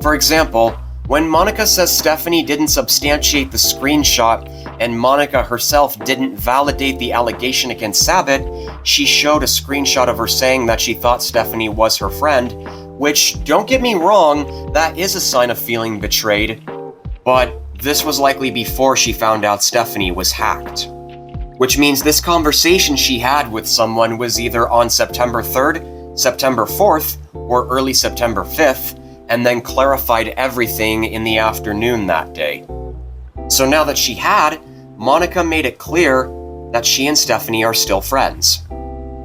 For example, when Monica says Stephanie didn't substantiate the screenshot and Monica herself didn't validate the allegation against Sabbath, she showed a screenshot of her saying that she thought Stephanie was her friend, which, don't get me wrong, that is a sign of feeling betrayed. But this was likely before she found out Stephanie was hacked. Which means this conversation she had with someone was either on September 3rd, September 4th, or early September 5th, and then clarified everything in the afternoon that day. So now that she had, Monica made it clear that she and Stephanie are still friends.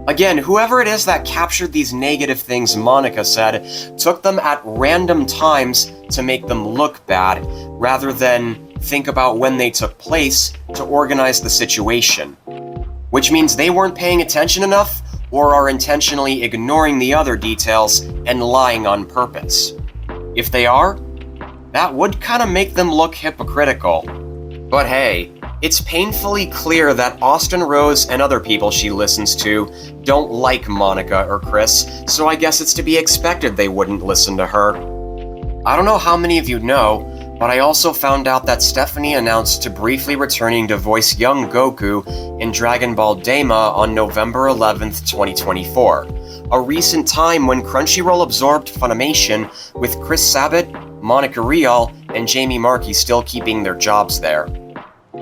Again, whoever it is that captured these negative things Monica said took them at random times to make them look bad, rather than think about when they took place to organize the situation. Which means they weren't paying attention enough, or are intentionally ignoring the other details and lying on purpose. If they are, that would kinda make them look hypocritical. But hey, it's painfully clear that Austin Rose and other people she listens to don't like Monica or Chris, so I guess it's to be expected they wouldn't listen to her. I don't know how many of you know, but I also found out that Stephanie announced to briefly returning to voice young Goku in Dragon Ball Daima on November 11th, 2024. A recent time when Crunchyroll absorbed Funimation, with Chris Sabat, Monica Rial, and Jamie Marchi still keeping their jobs there.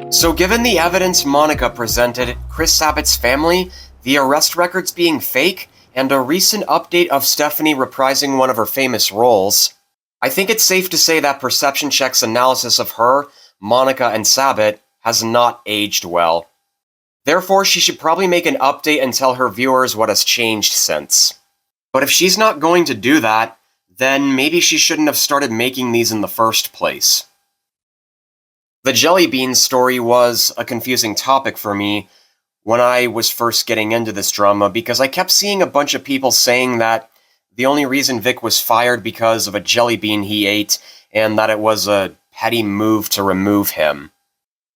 So given the evidence Monica presented, Chris Sabat's family, the arrest records being fake, and a recent update of Stephanie reprising one of her famous roles, I think it's safe to say that Perception Check's analysis of her, Monica, and Sabat has not aged well. Therefore, she should probably make an update and tell her viewers what has changed since. But if she's not going to do that, then maybe she shouldn't have started making these in the first place. The jelly bean story was a confusing topic for me when I was first getting into this drama, because I kept seeing a bunch of people saying that the only reason Vic was fired because of a jelly bean he ate, and that it was a petty move to remove him.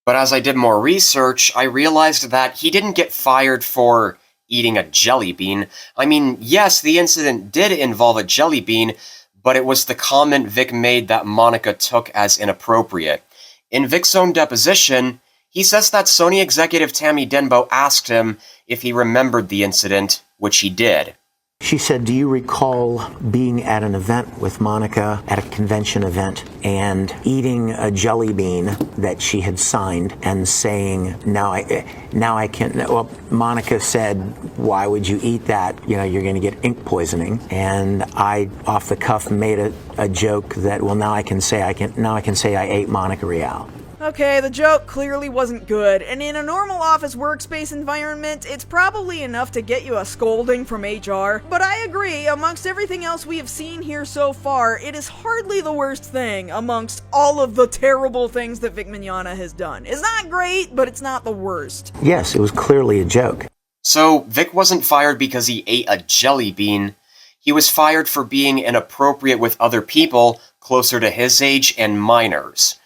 But as I did more research, I realized that he didn't get fired for eating a jelly bean. I mean, yes, the incident did involve a jelly bean, but it was the comment Vic made that Monica took as inappropriate. In Vic's own deposition, he says that Sony executive Tammy Denbo asked him if he remembered the incident, which he did. She said, do you recall being at an event with Monica, at a convention event, and eating a jelly bean that she had signed and saying, now I can't, well, Monica said, why would you eat that? You know, you're going to get ink poisoning. And I, off the cuff, made a joke that, well, now I can say I ate Monica Rial. Okay, the joke clearly wasn't good, and in a normal office workspace environment, it's probably enough to get you a scolding from HR. But I agree, amongst everything else we have seen here so far, it is hardly the worst thing amongst all of the terrible things that Vic Mignogna has done. It's not great, but it's not the worst. Yes, it was clearly a joke. So, Vic wasn't fired because he ate a jelly bean. He was fired for being inappropriate with other people closer to his age and minors.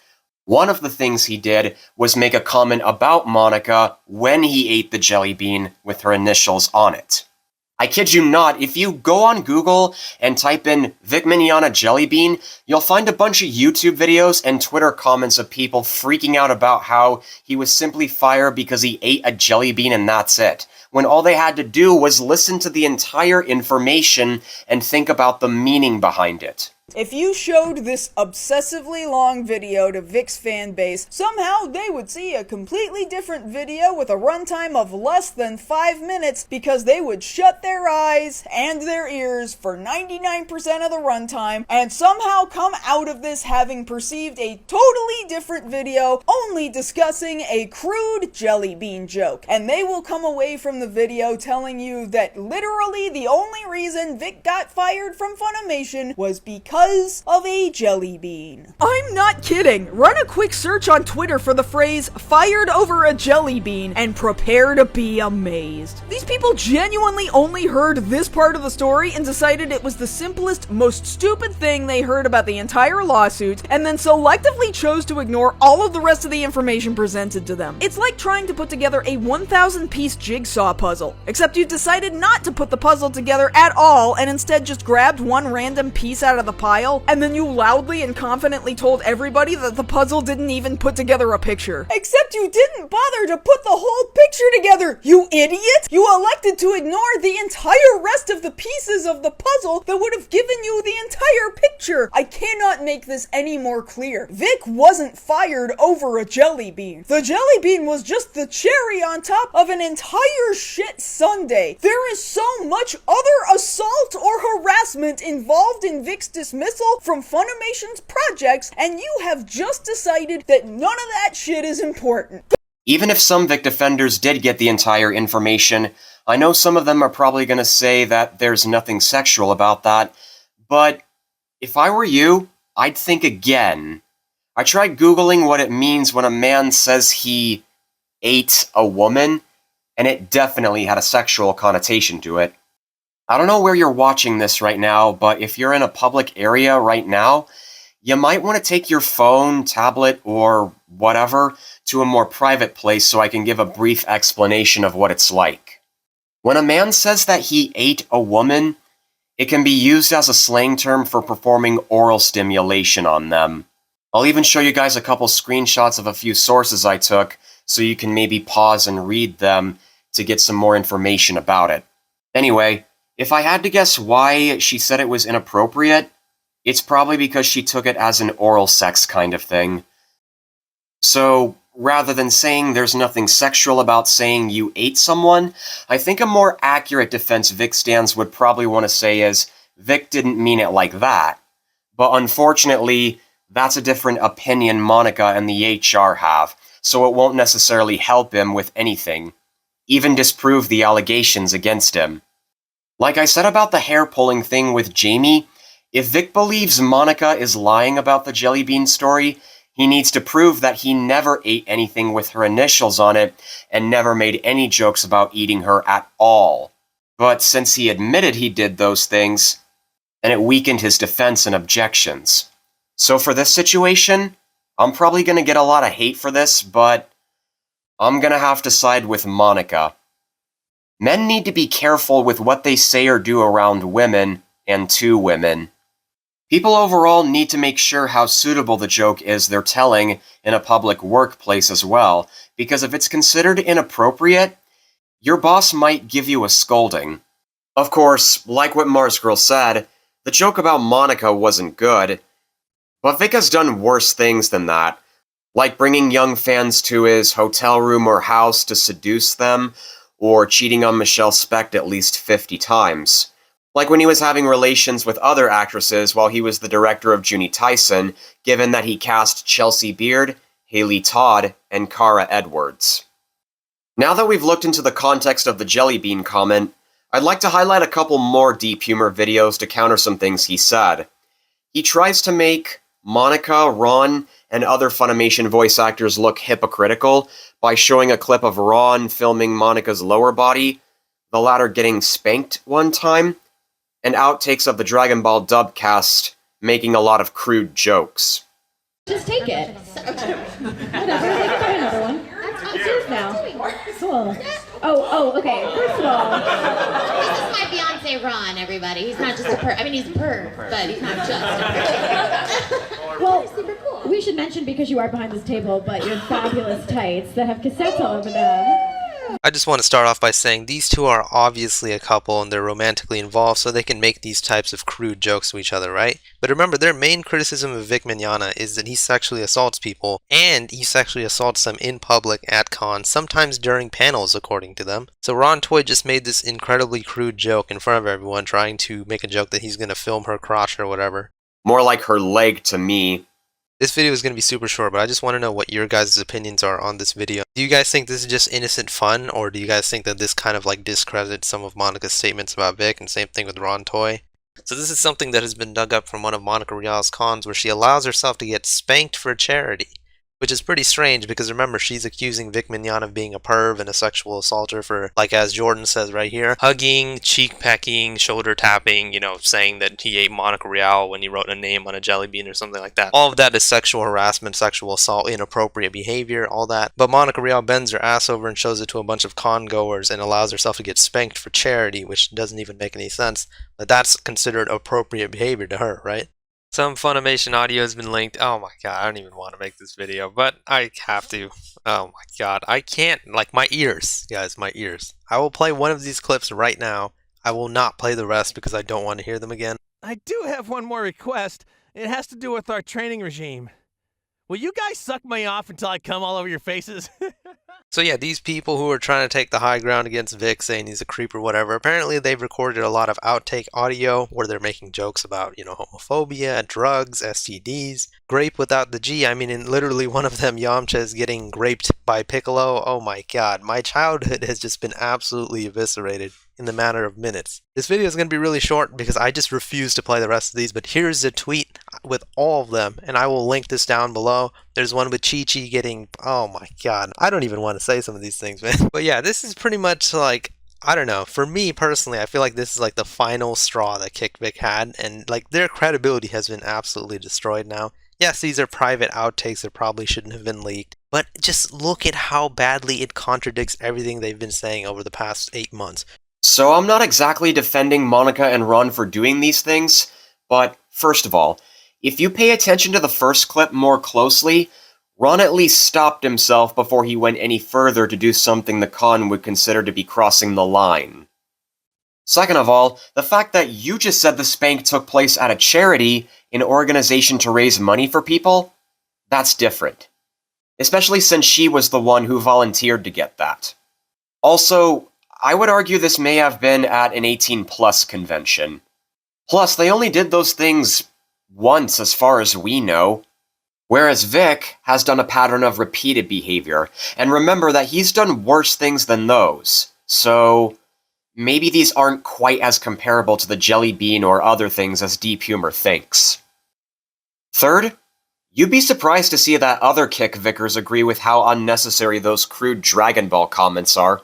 One of the things he did was make a comment about Monica when he ate the jelly bean with her initials on it. I kid you not, if you go on Google and type in Vic Mignogna jelly bean, you'll find a bunch of YouTube videos and Twitter comments of people freaking out about how he was simply fired because he ate a jelly bean and that's it, when all they had to do was listen to the entire information and think about the meaning behind it. If you showed this obsessively long video to Vic's fan base, somehow they would see a completely different video with a runtime of less than 5 minutes because they would shut their eyes and their ears for 99% of the runtime and somehow come out of this having perceived a totally different video only discussing a crude jelly bean joke. And they will come away from the video telling you that literally the only reason Vic got fired from Funimation was because of a jelly bean. I'm not kidding. Run a quick search on Twitter for the phrase "fired over a jelly bean" and prepare to be amazed. These people genuinely only heard this part of the story and decided it was the simplest, most stupid thing they heard about the entire lawsuit, and then selectively chose to ignore all of the rest of the information presented to them. It's like trying to put together a 1,000-piece jigsaw puzzle, except you decided not to put the puzzle together at all and instead just grabbed one random piece out of the pile, and then you loudly and confidently told everybody that the puzzle didn't even put together a picture. Except you didn't bother to put the whole picture together, you idiot! You elected to ignore the entire rest of the pieces of the puzzle that would have given you the entire picture. I cannot make this any more clear. Vic wasn't fired over a jelly bean. The jelly bean was just the cherry on top of an entire shit sundae. There is so much other assault or harassment involved in Vic's dismissal from Funimation's projects, and you have just decided that none of that shit is important. Even if some Vic defenders did get the entire information, I know some of them are probably going to say that there's nothing sexual about that, but if I were you, I'd think again. I tried Googling what it means when a man says he ate a woman, and it definitely had a sexual connotation to it. I don't know where you're watching this right now, but if you're in a public area right now, you might want to take your phone, tablet, or whatever to a more private place so I can give a brief explanation of what it's like. When a man says that he ate a woman, it can be used as a slang term for performing oral stimulation on them. I'll even show you guys a couple screenshots of a few sources I took so you can maybe pause and read them to get some more information about it. Anyway, if I had to guess why she said it was inappropriate, it's probably because she took it as an oral sex kind of thing. So, rather than saying there's nothing sexual about saying you ate someone, I think a more accurate defense Vic stands would probably want to say is, Vic didn't mean it like that. But unfortunately, that's a different opinion Monica and the HR have, so it won't necessarily help him with anything, even disprove the allegations against him. Like I said about the hair-pulling thing with Jamie, if Vic believes Monica is lying about the jelly bean story, he needs to prove that he never ate anything with her initials on it and never made any jokes about eating her at all. But since he admitted he did those things, then it weakened his defense and objections. So for this situation, I'm probably going to get a lot of hate for this, but I'm going to have to side with Monica. Men need to be careful with what they say or do around women and to women. People overall need to make sure how suitable the joke is they're telling in a public workplace as well, because if it's considered inappropriate, your boss might give you a scolding. Of course, like what Mars Girl said, the joke about Monica wasn't good, but Vic has done worse things than that, like bringing young fans to his hotel room or house to seduce them, or cheating on Michelle Specht at least 50 times. Like when he was having relations with other actresses while he was the director of Junie Tyson, given that he cast Chelsea Beard, Haley Todd, and Cara Edwards. Now that we've looked into the context of the jelly bean comment, I'd like to highlight a couple more deep humor videos to counter some things he said. He tries to make Monica, Ron, and other Funimation voice actors look hypocritical by showing a clip of Ron filming Monica's lower body, the latter getting spanked one time, and outtakes of the Dragon Ball dub cast making a lot of crude jokes. Just take it. Whatever, they can buy another one. I'm serious now. Cool. Oh, okay. First of all, this is my fiance Ron, everybody. He's not just a perv. I mean, he's a perv, but he's not just a perv. Well, we should mention, because you are behind this table, but your fabulous tights that have cassettes all over them. I just want to start off by saying these two are obviously a couple and they're romantically involved, so they can make these types of crude jokes to each other, right? But remember, their main criticism of Vic Mignogna is that he sexually assaults people, and he sexually assaults them in public at cons, sometimes during panels, according to them. So Ron Toy just made this incredibly crude joke in front of everyone, trying to make a joke that he's going to film her crotch or whatever. More like her leg to me. This video is going to be super short, but I just want to know what your guys' opinions are on this video. Do you guys think this is just innocent fun, or do you guys think that this kind of like discredits some of Monica's statements about Vic, and same thing with Ron Toy? So this is something that has been dug up from one of Monica Rial's cons, where she allows herself to get spanked for charity. Which is pretty strange, because remember, she's accusing Vic Mignogna of being a perv and a sexual assaulter for, like as Jordan says right here, hugging, cheek pecking, shoulder tapping, you know, saying that he ate Monica Rial when he wrote a name on a jelly bean or something like that. All of that is sexual harassment, sexual assault, inappropriate behavior, all that. But Monica Rial bends her ass over and shows it to a bunch of con goers and allows herself to get spanked for charity, which doesn't even make any sense. But that's considered appropriate behavior to her, right? Some Funimation audio has been linked. Oh my god, I don't even want to make this video, but I have to. Oh my god, I can't. Like, my ears, guys, my ears. I will play one of these clips right now. I will not play the rest because I don't want to hear them again. I do have one more request. It has to do with our training regime. Will you guys suck me off until I come all over your faces? So yeah, these people who are trying to take the high ground against Vic, saying he's a creep or whatever, apparently they've recorded a lot of outtake audio where they're making jokes about, you know, homophobia, drugs, STDs, grape without the G. I mean, in literally one of them, Yamcha is getting graped by Piccolo. Oh my god, my childhood has just been absolutely eviscerated in the matter of minutes. This video is going to be really short because I just refuse to play the rest of these, but here's a tweet with all of them, and I will link this down below. There's one with Chi-Chi getting, oh my god, I don't even want to say some of these things, man. But yeah, this is pretty much like, I don't know, for me personally, I feel like this is like the final straw that Kick Vic had, and like their credibility has been absolutely destroyed now. Yes, these are private outtakes that probably shouldn't have been leaked, but just look at how badly it contradicts everything they've been saying over the past 8 months. So I'm not exactly defending Monica and Ron for doing these things, but first of all, if you pay attention to the first clip more closely, Ron at least stopped himself before he went any further to do something the con would consider to be crossing the line. Second of all, the fact that you just said the spank took place at a charity, an organization to raise money for people, that's different. Especially since she was the one who volunteered to get that. Also, I would argue this may have been at an 18+ convention. Plus, they only did those things once as far as we know. Whereas Vic has done a pattern of repeated behavior, and remember that he's done worse things than those, so maybe these aren't quite as comparable to the jelly bean or other things as Deep Humor thinks. Third, you'd be surprised to see that other Kick Vicers agree with how unnecessary those crude Dragon Ball comments are.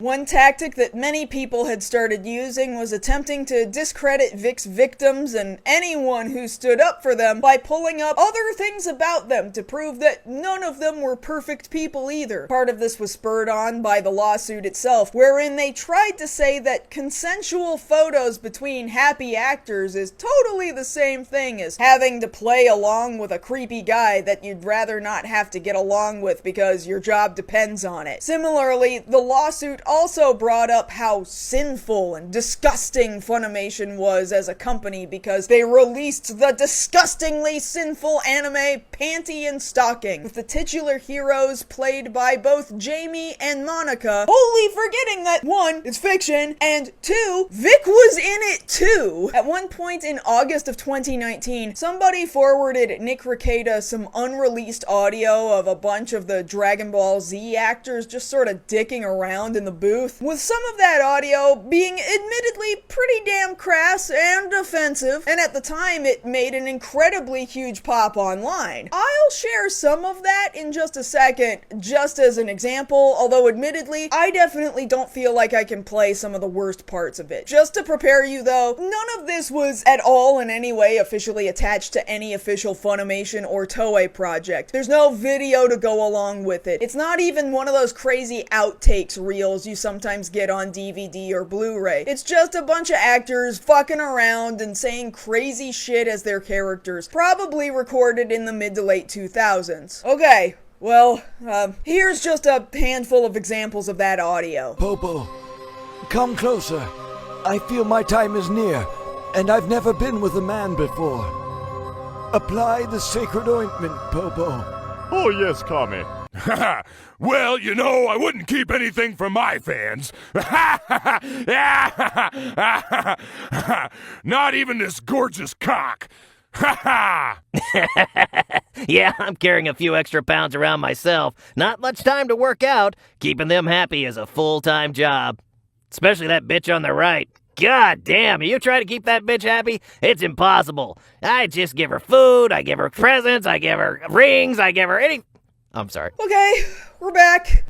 One tactic that many people had started using was attempting to discredit Vic's victims and anyone who stood up for them by pulling up other things about them to prove that none of them were perfect people either. Part of this was spurred on by the lawsuit itself, wherein they tried to say that consensual photos between happy actors is totally the same thing as having to play along with a creepy guy that you'd rather not have to get along with because your job depends on it. Similarly, the lawsuit also brought up how sinful and disgusting Funimation was as a company because they released the disgustingly sinful anime Panty and Stocking, with the titular heroes played by both Jamie and Monica, wholly forgetting that 1, it's fiction, and 2, Vic was in it too. At one point in August of 2019, somebody forwarded Nick Rekieta some unreleased audio of a bunch of the Dragon Ball Z actors just sort of dicking around in the booth, with some of that audio being admittedly pretty damn crass and offensive, and at the time it made an incredibly huge pop online. I'll share some of that in just a second, just as an example, although admittedly, I definitely don't feel like I can play some of the worst parts of it. Just to prepare you though, none of this was at all in any way officially attached to any official Funimation or Toei project. There's no video to go along with it. It's not even one of those crazy outtakes reels you sometimes get on DVD or Blu-ray. It's just a bunch of actors fucking around and saying crazy shit as their characters, probably recorded in the mid to late 2000s. Okay, well, here's just a handful of examples of that audio. Popo, come closer. I feel my time is near, and I've never been with a man before. Apply the sacred ointment, Popo. Oh, yes, Kami. Well, you know, I wouldn't keep anything from my fans. Not even this gorgeous cock. Yeah, I'm carrying a few extra pounds around myself. Not much time to work out. Keeping them happy is a full-time job. Especially that bitch on the right. God damn, are you trying to keep that bitch happy? It's impossible. I just give her food, I give her presents, I give her rings, I give her any... I'm sorry. Okay, we're back.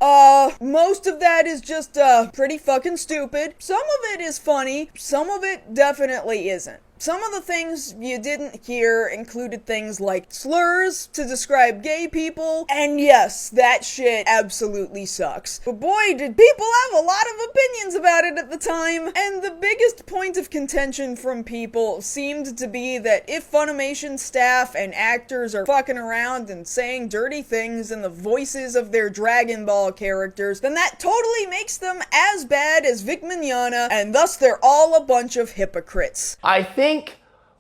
Most of that is just, pretty fucking stupid. Some of it is funny, some of it definitely isn't. Some of the things you didn't hear included things like slurs to describe gay people, and yes, that shit absolutely sucks. But boy, did people have a lot of opinions about it at the time, and the biggest point of contention from people seemed to be that if Funimation staff and actors are fucking around and saying dirty things in the voices of their Dragon Ball characters, then that totally makes them as bad as Vic Mignogna, and thus they're all a bunch of hypocrites. I think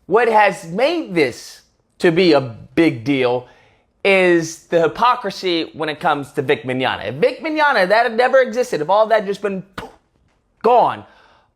what has made this to be a big deal is the hypocrisy when it comes to Vic Mignogna. If Vic Mignogna, that had never existed, if all that had just been gone,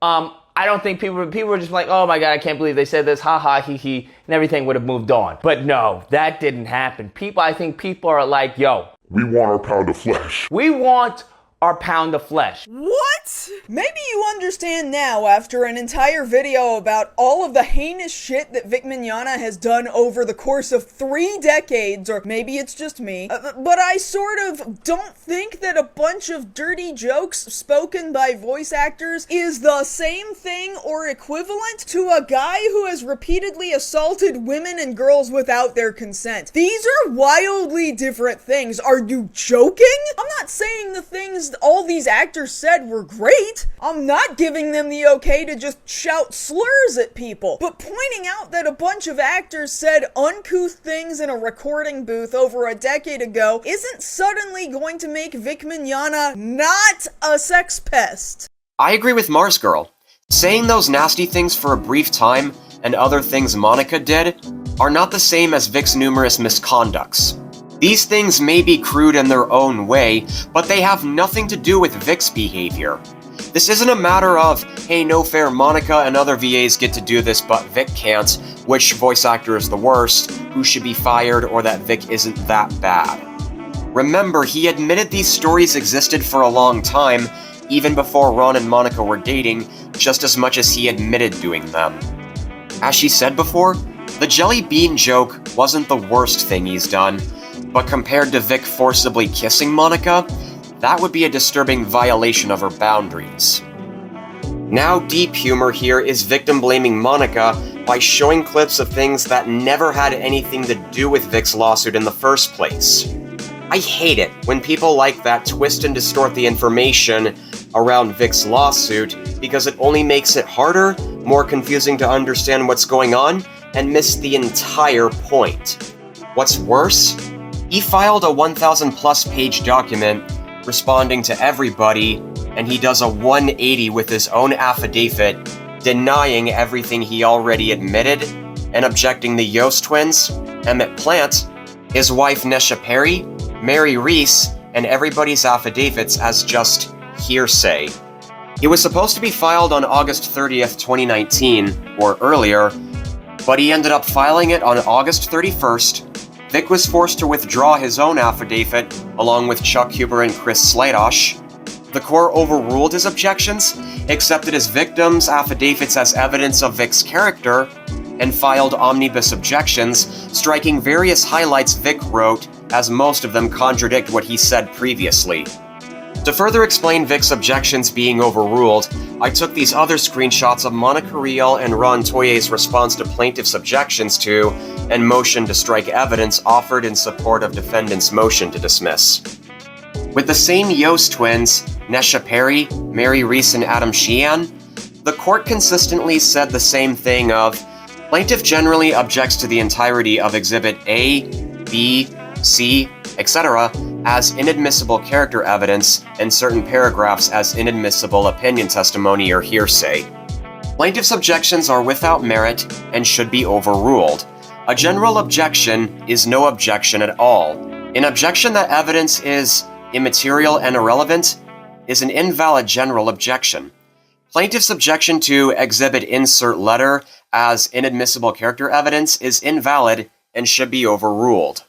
I don't think people were just like, oh my God, I can't believe they said this, ha ha, he he, and everything would have moved on. But no, that didn't happen. I think people are like, yo, we want our pound of flesh. We want our pound of flesh. What? Maybe you understand now after an entire video about all of the heinous shit that Vic Mignogna has done over the course of 3 decades, or maybe it's just me, but I sort of don't think that a bunch of dirty jokes spoken by voice actors is the same thing or equivalent to a guy who has repeatedly assaulted women and girls without their consent. These are wildly different things. Are you joking? I'm not saying the things all these actors said were great. I'm not giving them the okay to just shout slurs at people, but pointing out that a bunch of actors said uncouth things in a recording booth over a decade ago isn't suddenly going to make Vic Mignogna not a sex pest. I agree with Mars Girl. Saying those nasty things for a brief time and other things Monica did are not the same as Vic's numerous misconducts. These things may be crude in their own way, but they have nothing to do with Vic's behavior. This isn't a matter of, hey, no fair, Monica and other VAs get to do this but Vic can't, which voice actor is the worst, who should be fired, or that Vic isn't that bad. Remember, he admitted these stories existed for a long time, even before Ron and Monica were dating, just as much as he admitted doing them. As she said before, the jelly bean joke wasn't the worst thing he's done, but compared to Vic forcibly kissing Monica, that would be a disturbing violation of her boundaries. Now deep humor here is victim blaming Monica by showing clips of things that never had anything to do with Vic's lawsuit in the first place. I hate it when people like that twist and distort the information around Vic's lawsuit because it only makes it harder, more confusing to understand what's going on, and miss the entire point. What's worse, he filed a 1,000 plus page document responding to everybody, and he does a 180 with his own affidavit, denying everything he already admitted, and objecting the Yost twins, Emmett Plant, his wife Nesha Perry, Mary Reese, and everybody's affidavits as just hearsay. It was supposed to be filed on August 30th, 2019, or earlier, but he ended up filing it on August 31st. Vic was forced to withdraw his own affidavit, along with Chuck Huber and Chris Sladosh. The court overruled his objections, accepted his victims' affidavits as evidence of Vic's character, and filed omnibus objections, striking various highlights Vic wrote, as most of them contradict what he said previously. To further explain Vic's objections being overruled, I took these other screenshots of Monica Rial and Ron Toye's response to plaintiffs' objections to and motion to strike evidence offered in support of defendants' motion to dismiss. With the same Yost twins, Nesha Perry, Mary Reese, and Adam Sheehan, the court consistently said the same thing of, plaintiff generally objects to the entirety of Exhibit A, B, C, etc. as inadmissible character evidence and certain paragraphs as inadmissible opinion testimony or hearsay. Plaintiff's objections are without merit and should be overruled. A general objection is no objection at all. An objection that evidence is immaterial and irrelevant is an invalid general objection. Plaintiff's objection to Exhibit Insert Letter as inadmissible character evidence is invalid and should be overruled.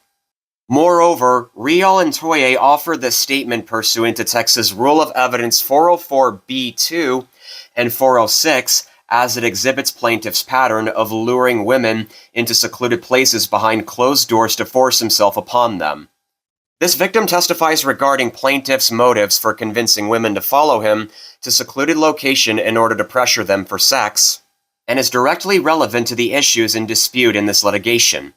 Moreover, Rial and Toye offered this statement pursuant to Texas Rule of Evidence 404b2 and 406 as it exhibits plaintiff's pattern of luring women into secluded places behind closed doors to force himself upon them. This victim testifies regarding plaintiff's motives for convincing women to follow him to secluded location in order to pressure them for sex, and is directly relevant to the issues in dispute in this litigation.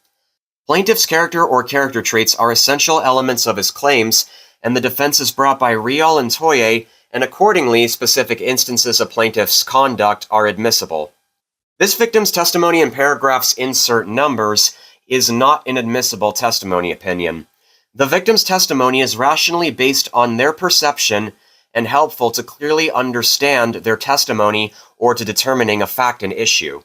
Plaintiff's character or character traits are essential elements of his claims, and the defenses brought by Rial and Toye, and accordingly specific instances of plaintiff's conduct are admissible. This victim's testimony in paragraphs insert numbers is not an admissible testimony opinion. The victim's testimony is rationally based on their perception and helpful to clearly understand their testimony or to determining a fact and issue.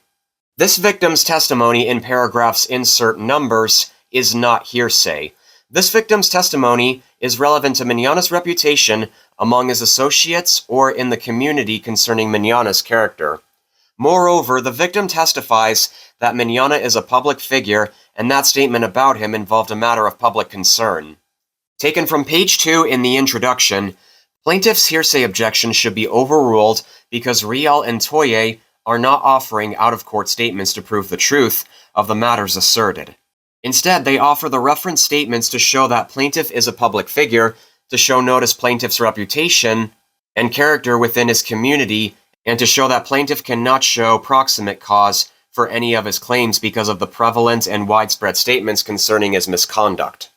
This victim's testimony in paragraphs insert numbers is not hearsay. This victim's testimony is relevant to Mignogna's reputation among his associates or in the community concerning Mignogna's character. Moreover, the victim testifies that Mignogna is a public figure, and that statement about him involved a matter of public concern. Taken from page 2 in the introduction, plaintiff's hearsay objection should be overruled because Rial and Toye are not offering out-of-court statements to prove the truth of the matters asserted. Instead, they offer the reference statements to show that plaintiff is a public figure, to show notice plaintiff's reputation and character within his community, and to show that plaintiff cannot show proximate cause for any of his claims because of the prevalent and widespread statements concerning his misconduct.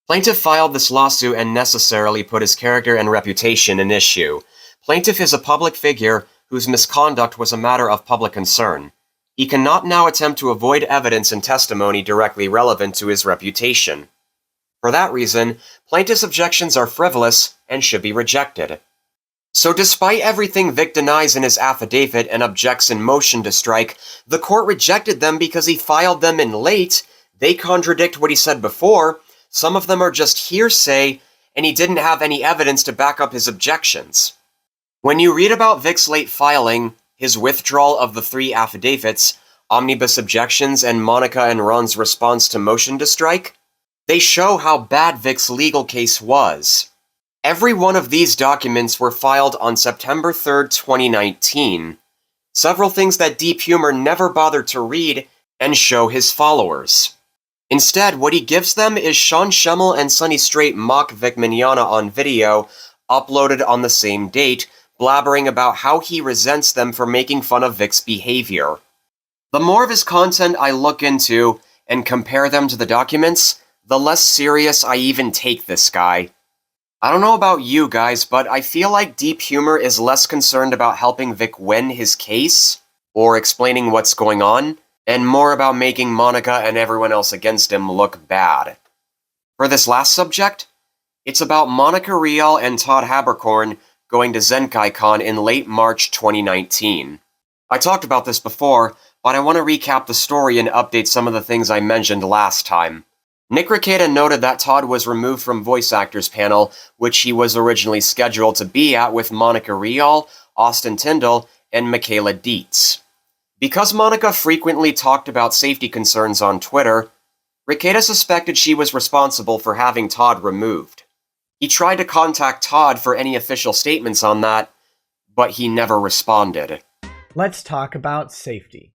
Plaintiff filed this lawsuit and necessarily put his character and reputation in issue. Plaintiff is a public figure whose misconduct was a matter of public concern. He cannot now attempt to avoid evidence and testimony directly relevant to his reputation. For that reason, plaintiff's objections are frivolous and should be rejected. So despite everything Vic denies in his affidavit and objects in motion to strike, the court rejected them because he filed them in late. They contradict what he said before, some of them are just hearsay, and he didn't have any evidence to back up his objections. When you read about Vic's late filing, his withdrawal of the 3 affidavits, omnibus objections, and Monica and Ron's response to motion to strike, they show how bad Vic's legal case was. Every one of these documents were filed on September 3rd, 2019. Several things that Deep Humor never bothered to read and show his followers. Instead, what he gives them is Sean Schemmel and Sonny Strait mock Vic Mignogna on video uploaded on the same date, blabbering about how he resents them for making fun of Vic's behavior. The more of his content I look into and compare them to the documents, the less serious I even take this guy. I don't know about you guys, but I feel like Deep Humor is less concerned about helping Vic win his case, or explaining what's going on, and more about making Monica and everyone else against him look bad. For this last subject, it's about Monica Rial and Todd Haberkorn going to Zenkaikon in late March 2019. I talked about this before, but I want to recap the story and update some of the things I mentioned last time. Nick Rekieta noted that Todd was removed from Voice Actors Panel, which he was originally scheduled to be at with Monica Rial, Austin Tyndall, and Michaela Dietz. Because Monica frequently talked about safety concerns on Twitter, Rekieta suspected she was responsible for having Todd removed. He tried to contact Todd for any official statements on that, but he never responded. Let's talk about safety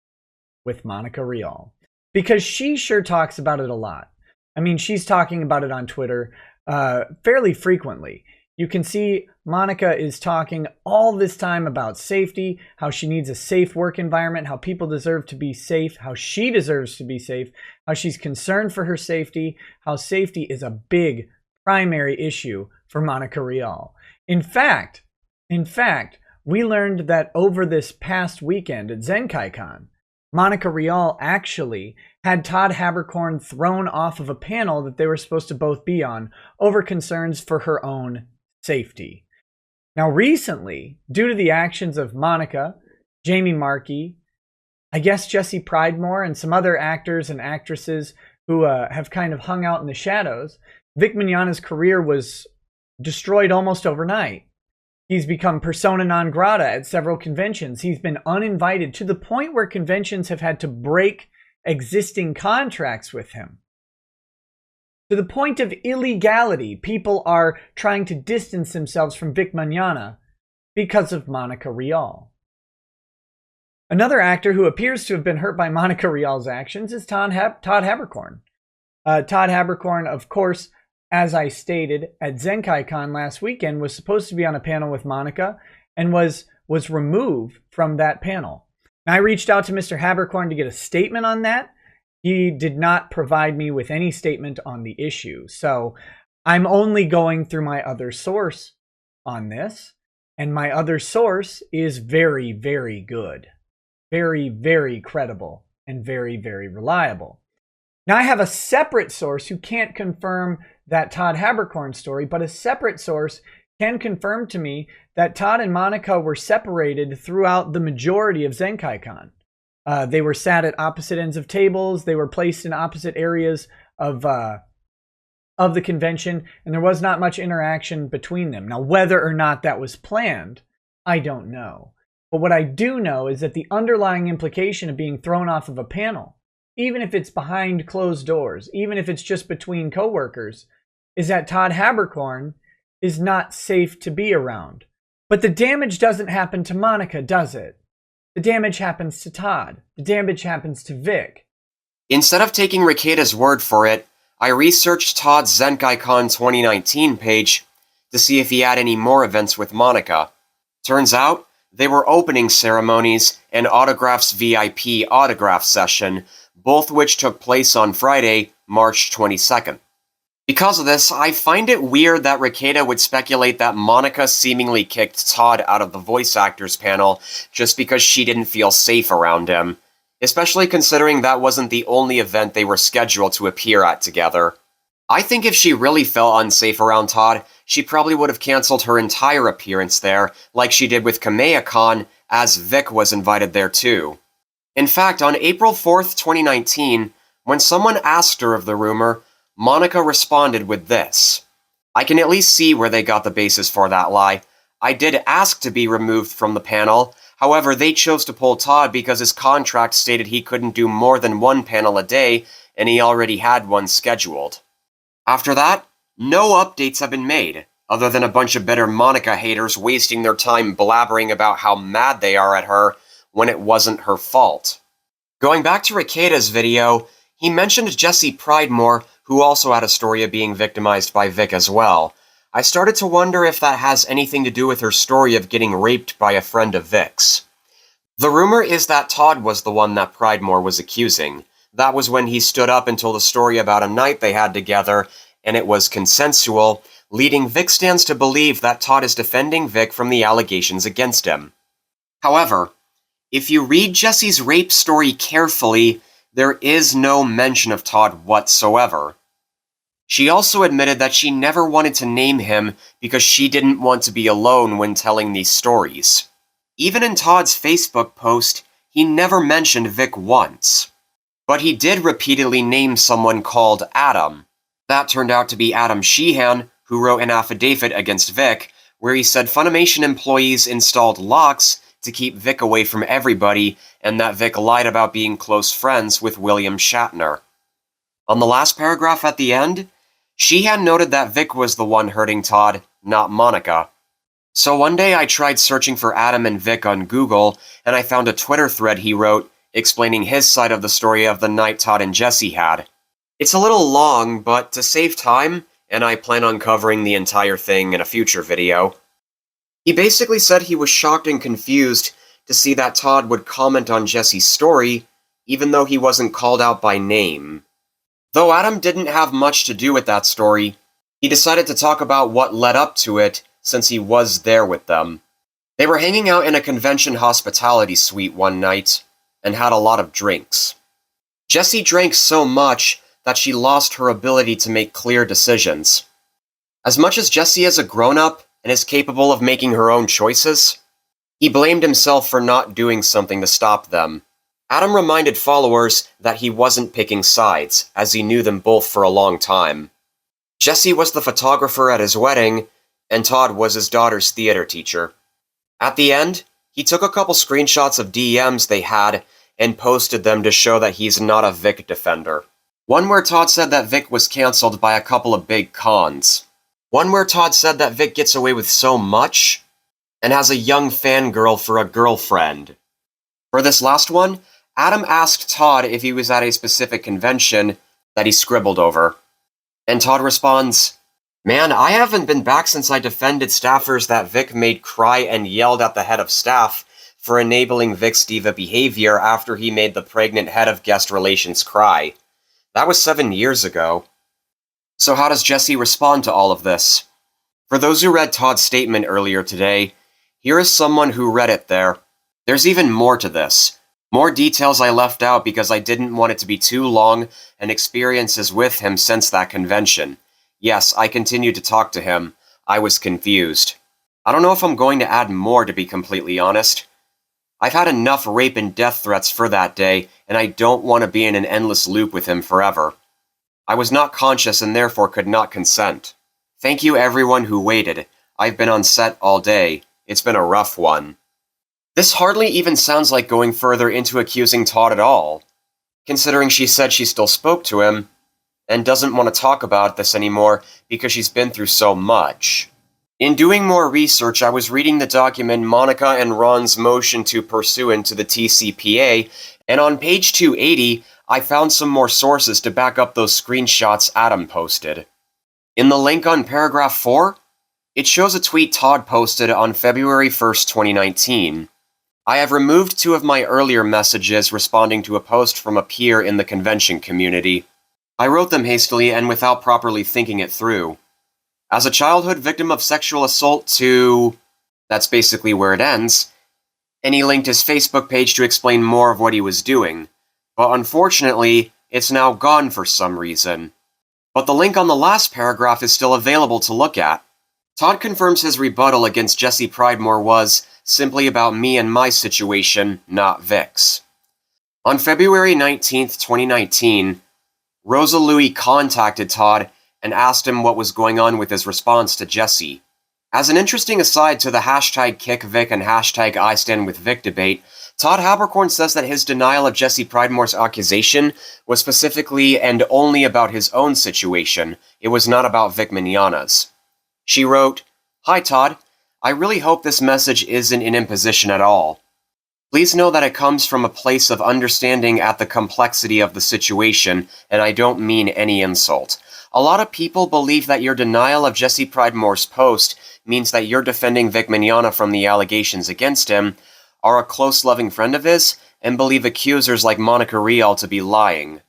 with Monica Rial, because she sure talks about it a lot. I mean, she's talking about it on Twitter fairly frequently. You can see Monica is talking all this time about safety, how she needs a safe work environment, how people deserve to be safe, how she deserves to be safe, how she's concerned for her safety, how safety is a big primary issue for Monica Rial. In fact, we learned that over this past weekend at Zenkaikon, Monica Rial actually had Todd Haberkorn thrown off of a panel that they were supposed to both be on over concerns for her own safety. Now, recently, due to the actions of Monica, Jamie Marchi, I guess Jesse Pridemore, and some other actors and actresses who have kind of hung out in the shadows, Vic Mignogna's career was destroyed almost overnight. He's become persona non grata at several conventions. He's been uninvited to the point where conventions have had to break existing contracts with him. To the point of illegality, people are trying to distance themselves from Vic Mignogna because of Monica Rial. Another actor who appears to have been hurt by Monica Rial's actions is Todd Haberkorn. Todd Haberkorn, of course, as I stated, at Zenkaikon last weekend, was supposed to be on a panel with Monica and was removed from that panel. Now, I reached out to Mr. Haberkorn to get a statement on that. He did not provide me with any statement on the issue. So I'm only going through my other source on this. And my other source is very, very good. Very, very credible and very, very reliable. Now, I have a separate source who can't confirm that Todd Haberkorn story, but a separate source can confirm to me that Todd and Monica were separated throughout the majority of Zenkaikon. They were sat at opposite ends of tables. They were placed in opposite areas of the convention, and there was not much interaction between them. Now, whether or not that was planned, I don't know. But what I do know is that the underlying implication of being thrown off of a panel, even if it's behind closed doors, even if it's just between coworkers, is that Todd Haberkorn is not safe to be around. But the damage doesn't happen to Monica, does it? The damage happens to Todd. The damage happens to Vic. Instead of taking Rekieta's word for it, I researched Todd's Zenkaikon 2019 page to see if he had any more events with Monica. Turns out, they were opening ceremonies and Autographs VIP autograph session, both which took place on Friday, March 22nd. Because of this, I find it weird that Rekieta would speculate that Monica seemingly kicked Todd out of the voice actors panel just because she didn't feel safe around him, especially considering that wasn't the only event they were scheduled to appear at together. I think if she really felt unsafe around Todd, she probably would have canceled her entire appearance there, like she did with Kamehameha, as Vic was invited there too. In fact, on April 4th, 2019, when someone asked her of the rumor, Monica responded with this. I can at least see where they got the basis for that lie. I did ask to be removed from the panel, however they chose to pull Todd because his contract stated he couldn't do more than one panel a day, and he already had one scheduled. After that, no updates have been made, other than a bunch of bitter Monica haters wasting their time blabbering about how mad they are at her when it wasn't her fault. Going back to Rekieta's video, he mentioned Jesse Pridemore, who also had a story of being victimized by Vic as well. I started to wonder if that has anything to do with her story of getting raped by a friend of Vic's. The rumor is that Todd was the one that Pridemore was accusing. That was when he stood up and told a story about a night they had together, and it was consensual, leading Vic stands to believe that Todd is defending Vic from the allegations against him. However, if you read Jesse's rape story carefully, there is no mention of Todd whatsoever. She also admitted that she never wanted to name him because she didn't want to be alone when telling these stories. Even in Todd's Facebook post, he never mentioned Vic once. But he did repeatedly name someone called Adam. That turned out to be Adam Sheehan, who wrote an affidavit against Vic, where he said Funimation employees installed locks to keep Vic away from everybody, and that Vic lied about being close friends with William Shatner. On the last paragraph at the end, Sheehan noted that Vic was the one hurting Todd, not Monica. So one day I tried searching for Adam and Vic on Google, and I found a Twitter thread he wrote explaining his side of the story of the night Todd and Jesse had. It's a little long, but to save time, and I plan on covering the entire thing in a future video, he basically said he was shocked and confused to see that Todd would comment on Jesse's story, even though he wasn't called out by name. Though Adam didn't have much to do with that story, he decided to talk about what led up to it, since he was there with them. They were hanging out in a convention hospitality suite one night, and had a lot of drinks. Jessie drank so much that she lost her ability to make clear decisions. As much as Jessie is a grown-up and is capable of making her own choices, he blamed himself for not doing something to stop them. Adam reminded followers that he wasn't picking sides, as he knew them both for a long time. Jessie was the photographer at his wedding, and Todd was his daughter's theater teacher. At the end, he took a couple screenshots of DMs they had and posted them to show that he's not a Vic defender. One where Todd said that Vic was cancelled by a couple of big cons. One where Todd said that Vic gets away with so much, and has a young fangirl for a girlfriend. For this last one, Adam asked Todd if he was at a specific convention that he scribbled over. And Todd responds, "Man, I haven't been back since I defended staffers that Vic made cry and yelled at the head of staff for enabling Vic's diva behavior after he made the pregnant head of guest relations cry. That was 7 years ago." So how does Jessie respond to all of this? For those who read Todd's statement earlier today, here is someone who read it there. There's even more to this. More details I left out because I didn't want it to be too long, and experiences with him since that convention. Yes, I continued to talk to him. I was confused. I don't know if I'm going to add more, to be completely honest. I've had enough rape and death threats for that day, and I don't want to be in an endless loop with him forever. I was not conscious and therefore could not consent. Thank you everyone who waited. I've been on set all day. It's been a rough one. This hardly even sounds like going further into accusing Todd at all, considering she said she still spoke to him, and doesn't want to talk about this anymore because she's been through so much. In doing more research, I was reading the document Monica and Ron's motion to pursuant to the TCPA, and on page 280, I found some more sources to back up those screenshots Adam posted. In the link on paragraph 4, it shows a tweet Todd posted on February 1st, 2019. I have removed 2 of my earlier messages responding to a post from a peer in the convention community. I wrote them hastily and without properly thinking it through. As a childhood victim of sexual assault to... That's basically where it ends. And he linked his Facebook page to explain more of what he was doing. But unfortunately, it's now gone for some reason. But the link on the last paragraph is still available to look at. Todd confirms his rebuttal against Jesse Pridemore was simply about me and my situation, not Vic's. On February 19th, 2019, Rosa Louie contacted Todd and asked him what was going on with his response to Jesse. As an interesting aside to the hashtag #KickVic and hashtag #IStandWithVic debate, Todd Haberkorn says that his denial of Jesse Pridemore's accusation was specifically and only about his own situation. It was not about Vic Mignogna's. She wrote, "Hi Todd, I really hope this message isn't an imposition at all. Please know that it comes from a place of understanding at the complexity of the situation, and I don't mean any insult. A lot of people believe that your denial of Jesse Pridemore's post means that you're defending Vic Mignogna from the allegations against him, are a close loving friend of his, and believe accusers like Monica Rial to be lying.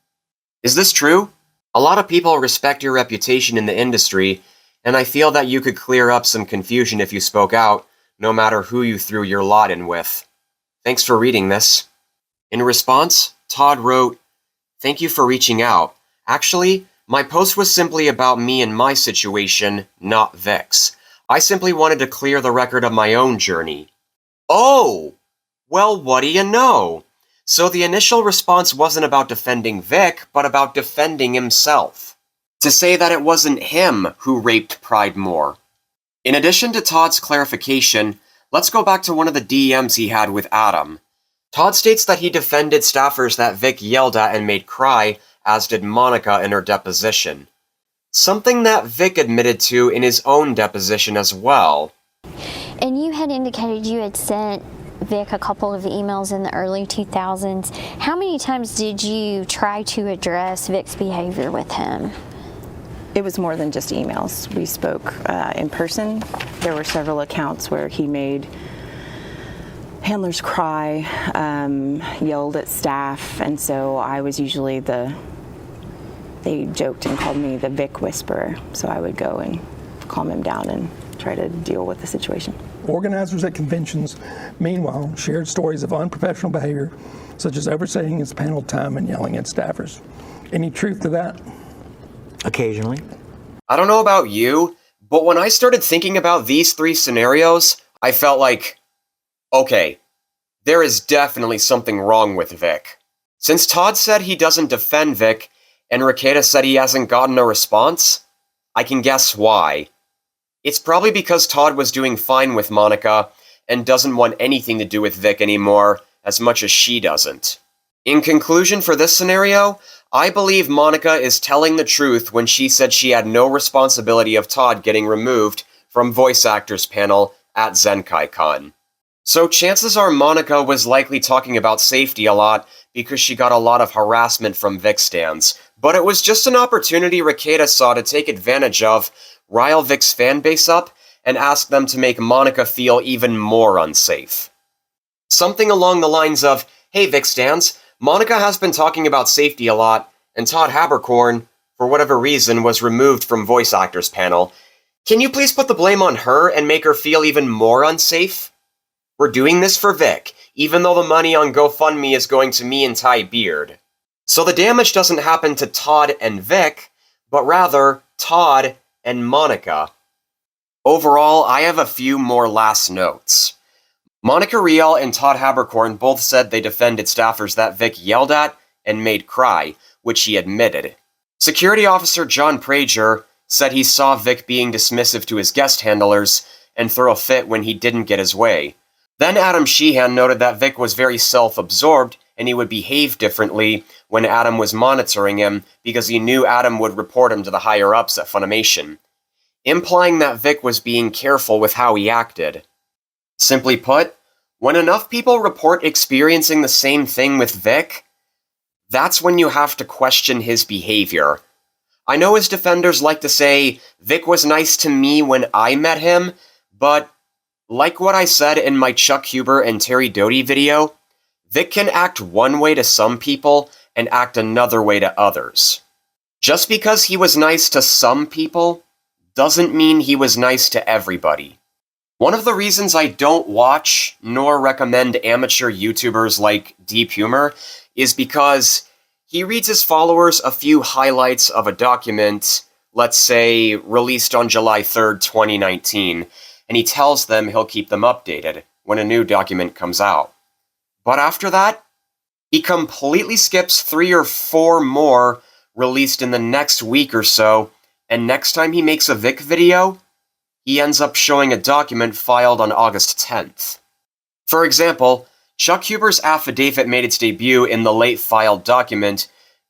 Is this true? A lot of people respect your reputation in the industry, and I feel that you could clear up some confusion if you spoke out, no matter who you threw your lot in with. Thanks for reading this. In response, Todd wrote, "Thank you for reaching out. Actually, my post was simply about me and my situation, not Vic's. I simply wanted to clear the record of my own journey." Oh! Well, what do you know? So the initial response wasn't about defending Vic, but about defending himself. To say that it wasn't him who raped Pridemore. In addition to Todd's clarification, let's go back to one of the DMs he had with Adam. Todd states that he defended staffers that Vic yelled at and made cry, as did Monica in her deposition. Something that Vic admitted to in his own deposition as well. And you had indicated you had sent Vic a couple of emails in the early 2000s. How many times did you try to address Vic's behavior with him? It was more than just emails. We spoke in person. There were several accounts where he made handlers cry, yelled at staff, and so I was usually they joked and called me the Vic Whisperer, so I would go and calm him down and try to deal with the situation. Organizers at conventions, meanwhile, shared stories of unprofessional behavior, such as overstating his panel time and yelling at staffers. Any truth to that? Occasionally. I don't know about you, but when I started thinking about these three scenarios, I felt like, okay, there is definitely something wrong with Vic. Since Todd said he doesn't defend Vic, and Rekieta said he hasn't gotten a response, I can guess why. It's probably because Todd was doing fine with Monica, and doesn't want anything to do with Vic anymore, as much as she doesn't. In conclusion for this scenario, I believe Monica is telling the truth when she said she had no responsibility of Todd getting removed from voice actors panel at Zenkaikon. So chances are Monica was likely talking about safety a lot because she got a lot of harassment from Vic stans, but it was just an opportunity Rekieta saw to take advantage of, rile Vic's fanbase up, and ask them to make Monica feel even more unsafe. Something along the lines of, "Hey Vic stans, Monica has been talking about safety a lot, and Todd Haberkorn, for whatever reason, was removed from voice actors panel. Can you please put the blame on her and make her feel even more unsafe? We're doing this for Vic, even though the money on GoFundMe is going to me and Ty Beard." So the damage doesn't happen to Todd and Vic, but rather Todd and Monica. Overall, I have a few more last notes. Monica Rial and Todd Haberkorn both said they defended staffers that Vic yelled at and made cry, which he admitted. Security officer John Prager said he saw Vic being dismissive to his guest handlers and throw a fit when he didn't get his way. Then Adam Sheehan noted that Vic was very self-absorbed and he would behave differently when Adam was monitoring him because he knew Adam would report him to the higher-ups at Funimation, implying that Vic was being careful with how he acted. Simply put, when enough people report experiencing the same thing with Vic, that's when you have to question his behavior. I know his defenders like to say, Vic was nice to me when I met him, but like what I said in my Chuck Huber and Terry Doty video, Vic can act one way to some people and act another way to others. Just because he was nice to some people doesn't mean he was nice to everybody. One of the reasons I don't watch nor recommend amateur YouTubers like Deep Humor is because he reads his followers a few highlights of a document, let's say released on July 3rd, 2019, and he tells them he'll keep them updated when a new document comes out. But after that, he completely skips 3 or 4 more released in the next week or so, and next time he makes a Vic video, he ends up showing a document filed on August 10th. For example, Chuck Huber's affidavit made its debut in the late filed document,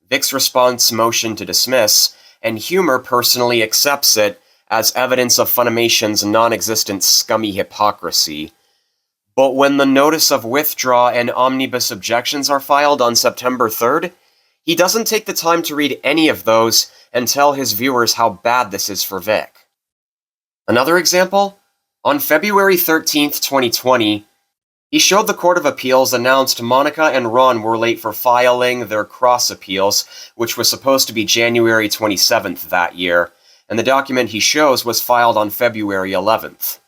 Vic's response motion to dismiss, and Humer personally accepts it as evidence of Funimation's non-existent scummy hypocrisy. But when the notice of withdrawal and omnibus objections are filed on September 3rd, he doesn't take the time to read any of those and tell his viewers how bad this is for Vic. Another example? On February 13th, 2020, he showed the Court of Appeals announced Monica and Ron were late for filing their cross appeals, which was supposed to be January 27th that year, and the document he shows was filed on February 11th.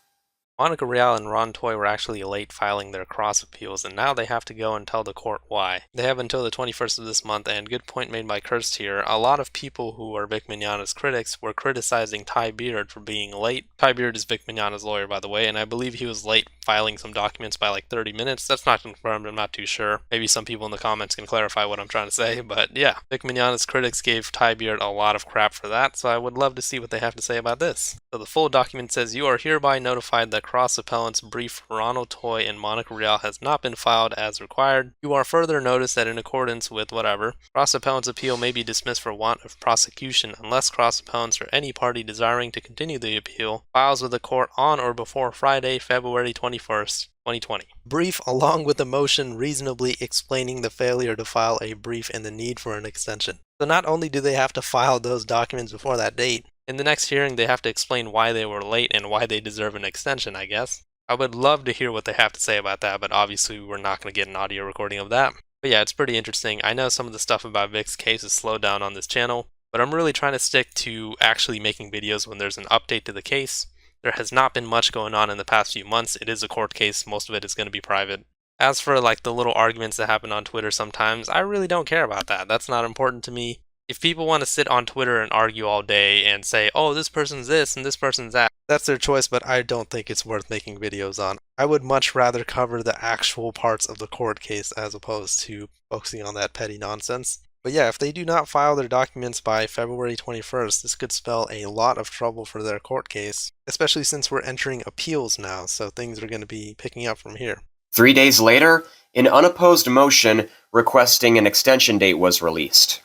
Monica Rial and Ron Toy were actually late filing their cross appeals, and now they have to go and tell the court why. They have until the 21st of this month, and good point made by Kirst here. A lot of people who are Vic Mignogna's critics were criticizing Ty Beard for being late. Ty Beard is Vic Mignogna's lawyer, by the way, and I believe he was late filing some documents by like 30 minutes. That's not confirmed, I'm not too sure. Maybe some people in the comments can clarify what I'm trying to say, but yeah. Vic Mignogna's critics gave Ty Beard a lot of crap for that, so I would love to see what they have to say about this. So the full document says, "You are hereby notified that cross appellant's brief for Ronald Toy and Monica Rial has not been filed as required. You are further noticed that in accordance with whatever, cross appellant's appeal may be dismissed for want of prosecution unless cross appellants or any party desiring to continue the appeal files with the court on or before Friday, February 21st, 2020. Brief along with a motion reasonably explaining the failure to file a brief and the need for an extension." So not only do they have to file those documents before that date, in the next hearing they have to explain why they were late and why they deserve an extension, I guess. I would love to hear what they have to say about that, but obviously we're not going to get an audio recording of that. But yeah, it's pretty interesting. I know some of the stuff about Vic's case is slowed down on this channel, but I'm really trying to stick to actually making videos when there's an update to the case. There has not been much going on in the past few months. It is a court case. Most of it is going to be private. As for like the little arguments that happen on Twitter sometimes, I really don't care about that. That's not important to me. If people want to sit on Twitter and argue all day and say, oh, this person's this and this person's that, that's their choice, but I don't think it's worth making videos on. I would much rather cover the actual parts of the court case as opposed to focusing on that petty nonsense. But yeah, if they do not file their documents by February 21st, this could spell a lot of trouble for their court case, especially since we're entering appeals now, so things are going to be picking up from here. 3 days later, an unopposed motion requesting an extension date was released.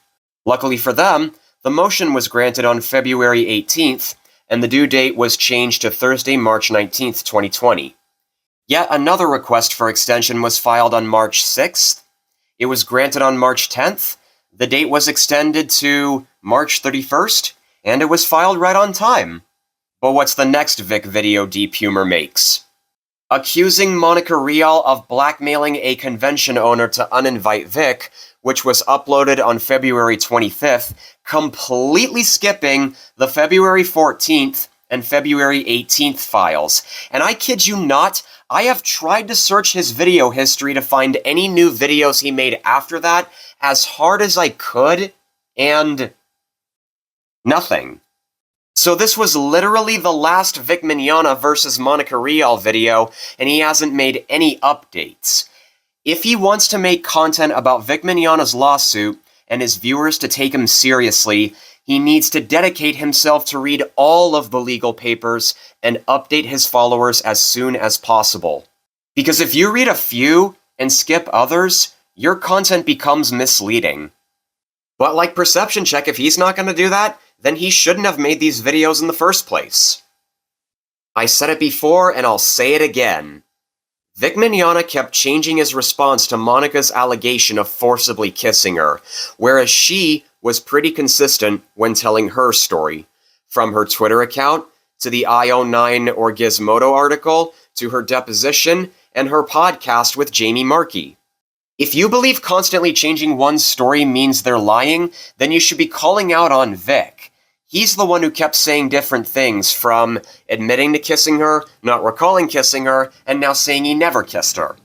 Luckily for them, the motion was granted on February 18th, and the due date was changed to Thursday, March 19th, 2020. Yet another request for extension was filed on March 6th. It was granted on March 10th. The date was extended to March 31st, and it was filed right on time. But what's the next Vic video Deep Humor makes? Accusing Monica Rial of blackmailing a convention owner to uninvite Vic, which was uploaded on February 25th, completely skipping the February 14th and February 18th files. And I kid you not, I have tried to search his video history to find any new videos he made after that as hard as I could, and nothing. So this was literally the last Vic Mignogna versus Monica Rial video, and he hasn't made any updates. If he wants to make content about Vic Mignogna's lawsuit and his viewers to take him seriously, he needs to dedicate himself to read all of the legal papers and update his followers as soon as possible. Because if you read a few and skip others, your content becomes misleading. But like Perception Check, if he's not going to do that, then he shouldn't have made these videos in the first place. I said it before, and I'll say it again. Vic Mignogna kept changing his response to Monica's allegation of forcibly kissing her, whereas she was pretty consistent when telling her story. From her Twitter account, to the IO9 or Gizmodo article, to her deposition, and her podcast with Jamie Marchi. If you believe constantly changing one's story means they're lying, then you should be calling out on Vic. He's the one who kept saying different things, from admitting to kissing her, not recalling kissing her, and now saying he never kissed her.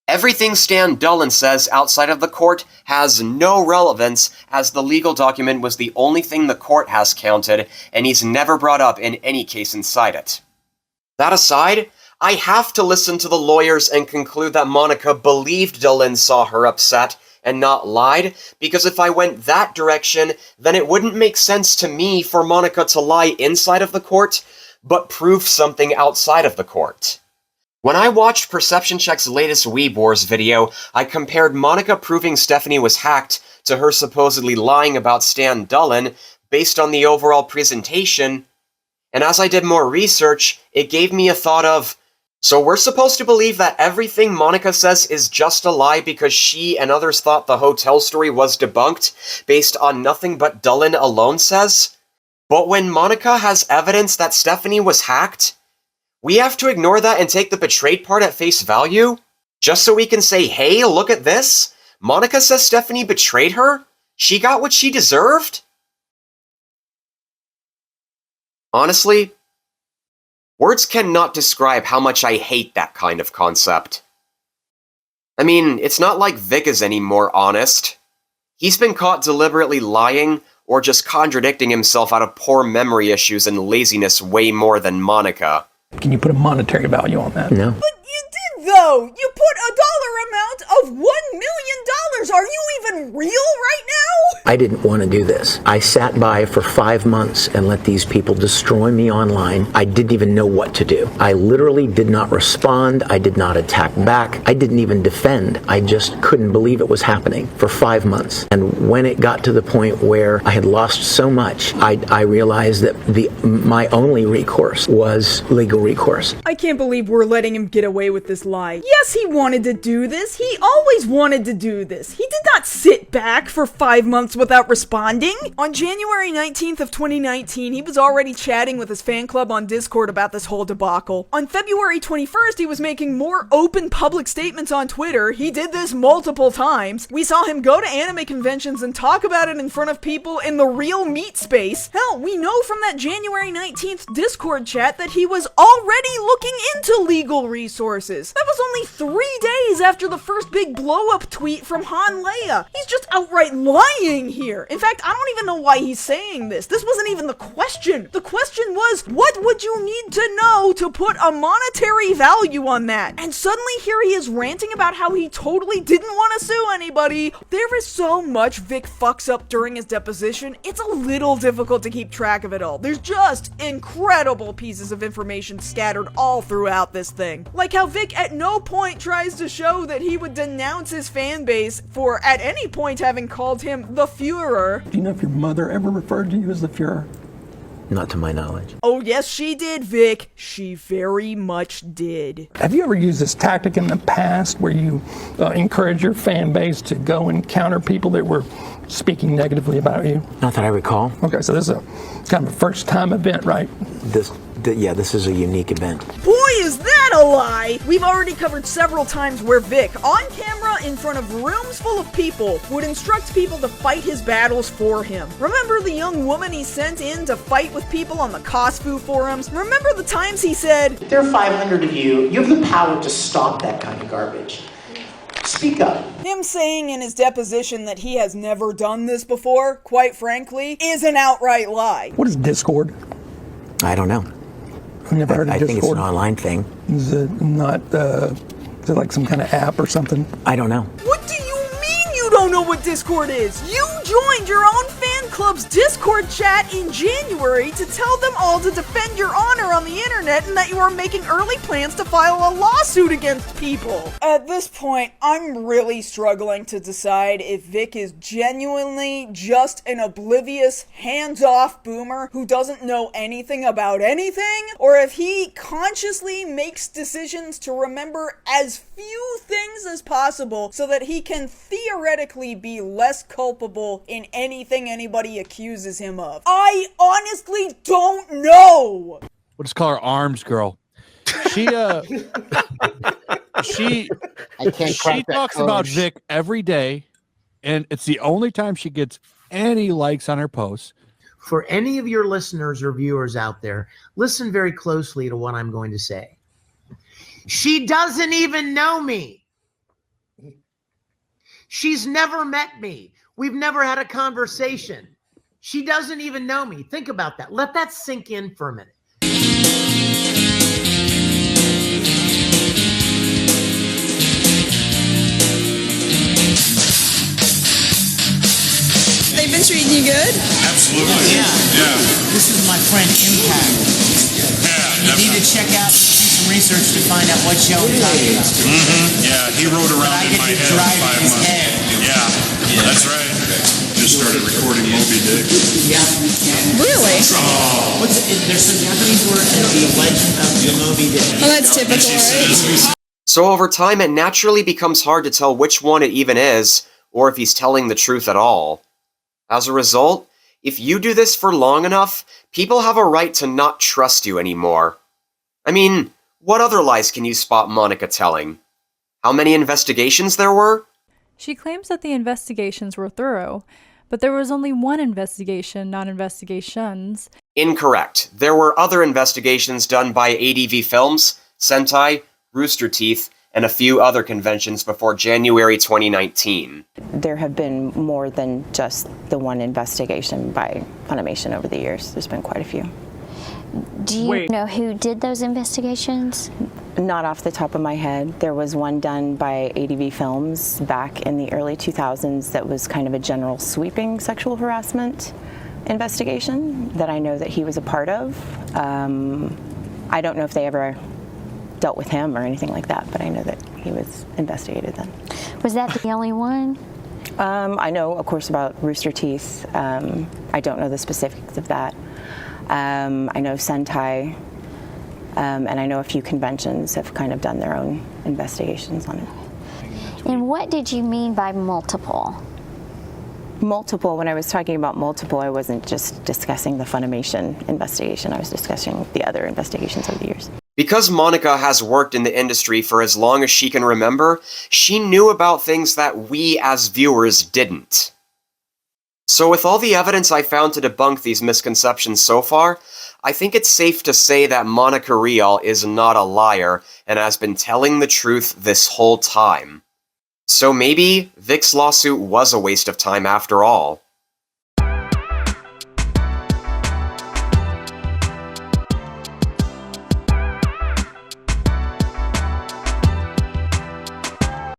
Everything Stan Dahlin says outside of the court has no relevance, as the legal document was the only thing the court has counted, and he's never brought up in any case inside it. That aside, I have to listen to the lawyers and conclude that Monica believed Dahlin saw her upset and not lied, because if I went that direction, then it wouldn't make sense to me for Monica to lie inside of the court, but prove something outside of the court. When I watched Perception Check's latest Weeb Wars video, I compared Monica proving Stephanie was hacked to her supposedly lying about Stan Dahlin based on the overall presentation, and as I did more research, it gave me a thought of, So we're supposed to believe that everything Monica says is just a lie because she and others thought the hotel story was debunked based on nothing but Dahlin alone says? But when Monica has evidence that Stephanie was hacked, we have to ignore that and take the betrayed part at face value? Just so we can say, hey, look at this? Monica says Stephanie betrayed her? She got what she deserved? Honestly, words cannot describe how much I hate that kind of concept. I mean, it's not like Vic is any more honest. He's been caught deliberately lying or just contradicting himself out of poor memory issues and laziness way more than Monica. Can you put a monetary value on that? No. But you did, though! You put a dollar amount of $1 million! Are you even real right now? I didn't want to do this. I sat by for 5 months and let these people destroy me online. I didn't even know what to do. I literally did not respond. I did not attack back. I didn't even defend. I just couldn't believe it was happening for 5 months. And when it got to the point where I had lost so much, I realized that my only recourse was legal recourse. I can't believe we're letting him get away with this lie. Yes, he wanted to do this. He always wanted to do this. He did not sit back for 5 months without responding. On January 19th of 2019, he was already chatting with his fan club on Discord about this whole debacle. On February 21st, he was making more open public statements on Twitter. He did this multiple times. We saw him go to anime conventions and talk about it in front of people in the real meat space. Hell, we know from that January 19th Discord chat that he was already looking into legal resources. That was only 3 days after the first big blow-up tweet from Han Leia. He's just outright lying here. In fact, I don't even know why he's saying this. This wasn't even the question. The question was, what would you need to know to put a monetary value on that? And suddenly here he is ranting about how he totally didn't want to sue anybody. There is so much Vic fucks up during his deposition, it's a little difficult to keep track of it all. There's just incredible pieces of information scattered all throughout this thing. Like how Vic at no point tries to show that he would denounce his fan base for at any point having called him the Führer. Do you know if your mother ever referred to you as the Führer? Not to my knowledge. Oh yes, she did, Vic. She very much did. Have you ever used this tactic in the past where you encourage your fan base to go and counter people that were speaking negatively about you? Not that I recall. Okay, so this is kind of a first-time event, right? This is a unique event. Boy, is that a lie! We've already covered several times where Vic, on camera in front of rooms full of people, would instruct people to fight his battles for him. Remember the young woman he sent in to fight with people on the Cosfu forums? Remember the times he said, "There are 500 of you. You have the power to stop that kind of garbage. Speak up." Him saying in his deposition that he has never done this before, quite frankly, is an outright lie. What is Discord? I don't know. I've never heard of I Discord. think it's an online thing. Is it not, is it like some kind of app or something? I don't know. What do you mean you don't know what Discord is? You joined your own fan club's Discord chat in January to tell them all to defend your honor on the internet and that you are making early plans to file a lawsuit against people. At this point, I'm really struggling to decide if Vic is genuinely just an oblivious, hands-off boomer who doesn't know anything about anything, or if he consciously makes decisions to remember as few things as possible so that he can theoretically be less culpable in anything anybody accuses him of. I honestly don't know! We'll just call her Arms Girl. She talks about Vic every day, and it's the only time she gets any likes on her posts. For any of your listeners or viewers out there, listen very closely to what I'm going to say. She doesn't even know me. She's never met me. We've never had a conversation. She doesn't even know me. Think about that. Let that sink in for a minute. They've been treating you good? Absolutely. Yeah. This is my friend Impact. Yeah. You need to check out some research to find out what show I'm talking about. Yeah, he rode around in my head for 5 months. Yeah, that's right. Just started recording Moby Dick. Yeah. Really? Oh. There's some Japanese word that the legend of Yomobi did. Well, that's typical, right? So over time, it naturally becomes hard to tell which one it even is, or if he's telling the truth at all. As a result, if you do this for long enough, people have a right to not trust you anymore. I mean, what other lies can you spot Monica telling? How many investigations there were? She claims that the investigations were thorough, but there was only one investigation, not investigations. Incorrect. There were other investigations done by ADV Films, Sentai, Rooster Teeth, and a few other conventions before January 2019. There have been more than just the one investigation by Funimation over the years. There's been quite a few. Do you know who did those investigations? Not off the top of my head. There was one done by ADV Films back in the early 2000s that was kind of a general sweeping sexual harassment investigation that I know that he was a part of. I don't know if they ever dealt with him or anything like that, but I know that he was investigated then. Was that the only one? I know, of course, about Rooster Teeth. I don't know the specifics of that. I know Sentai, and I know a few conventions have kind of done their own investigations on it. And what did you mean by multiple? Multiple, when I was talking about multiple, I wasn't just discussing the Funimation investigation, I was discussing the other investigations over the years. Because Monica has worked in the industry for as long as she can remember, she knew about things that we as viewers didn't. So with all the evidence I found to debunk these misconceptions so far, I think it's safe to say that Monica Rial is not a liar and has been telling the truth this whole time. So maybe Vic's lawsuit was a waste of time after all.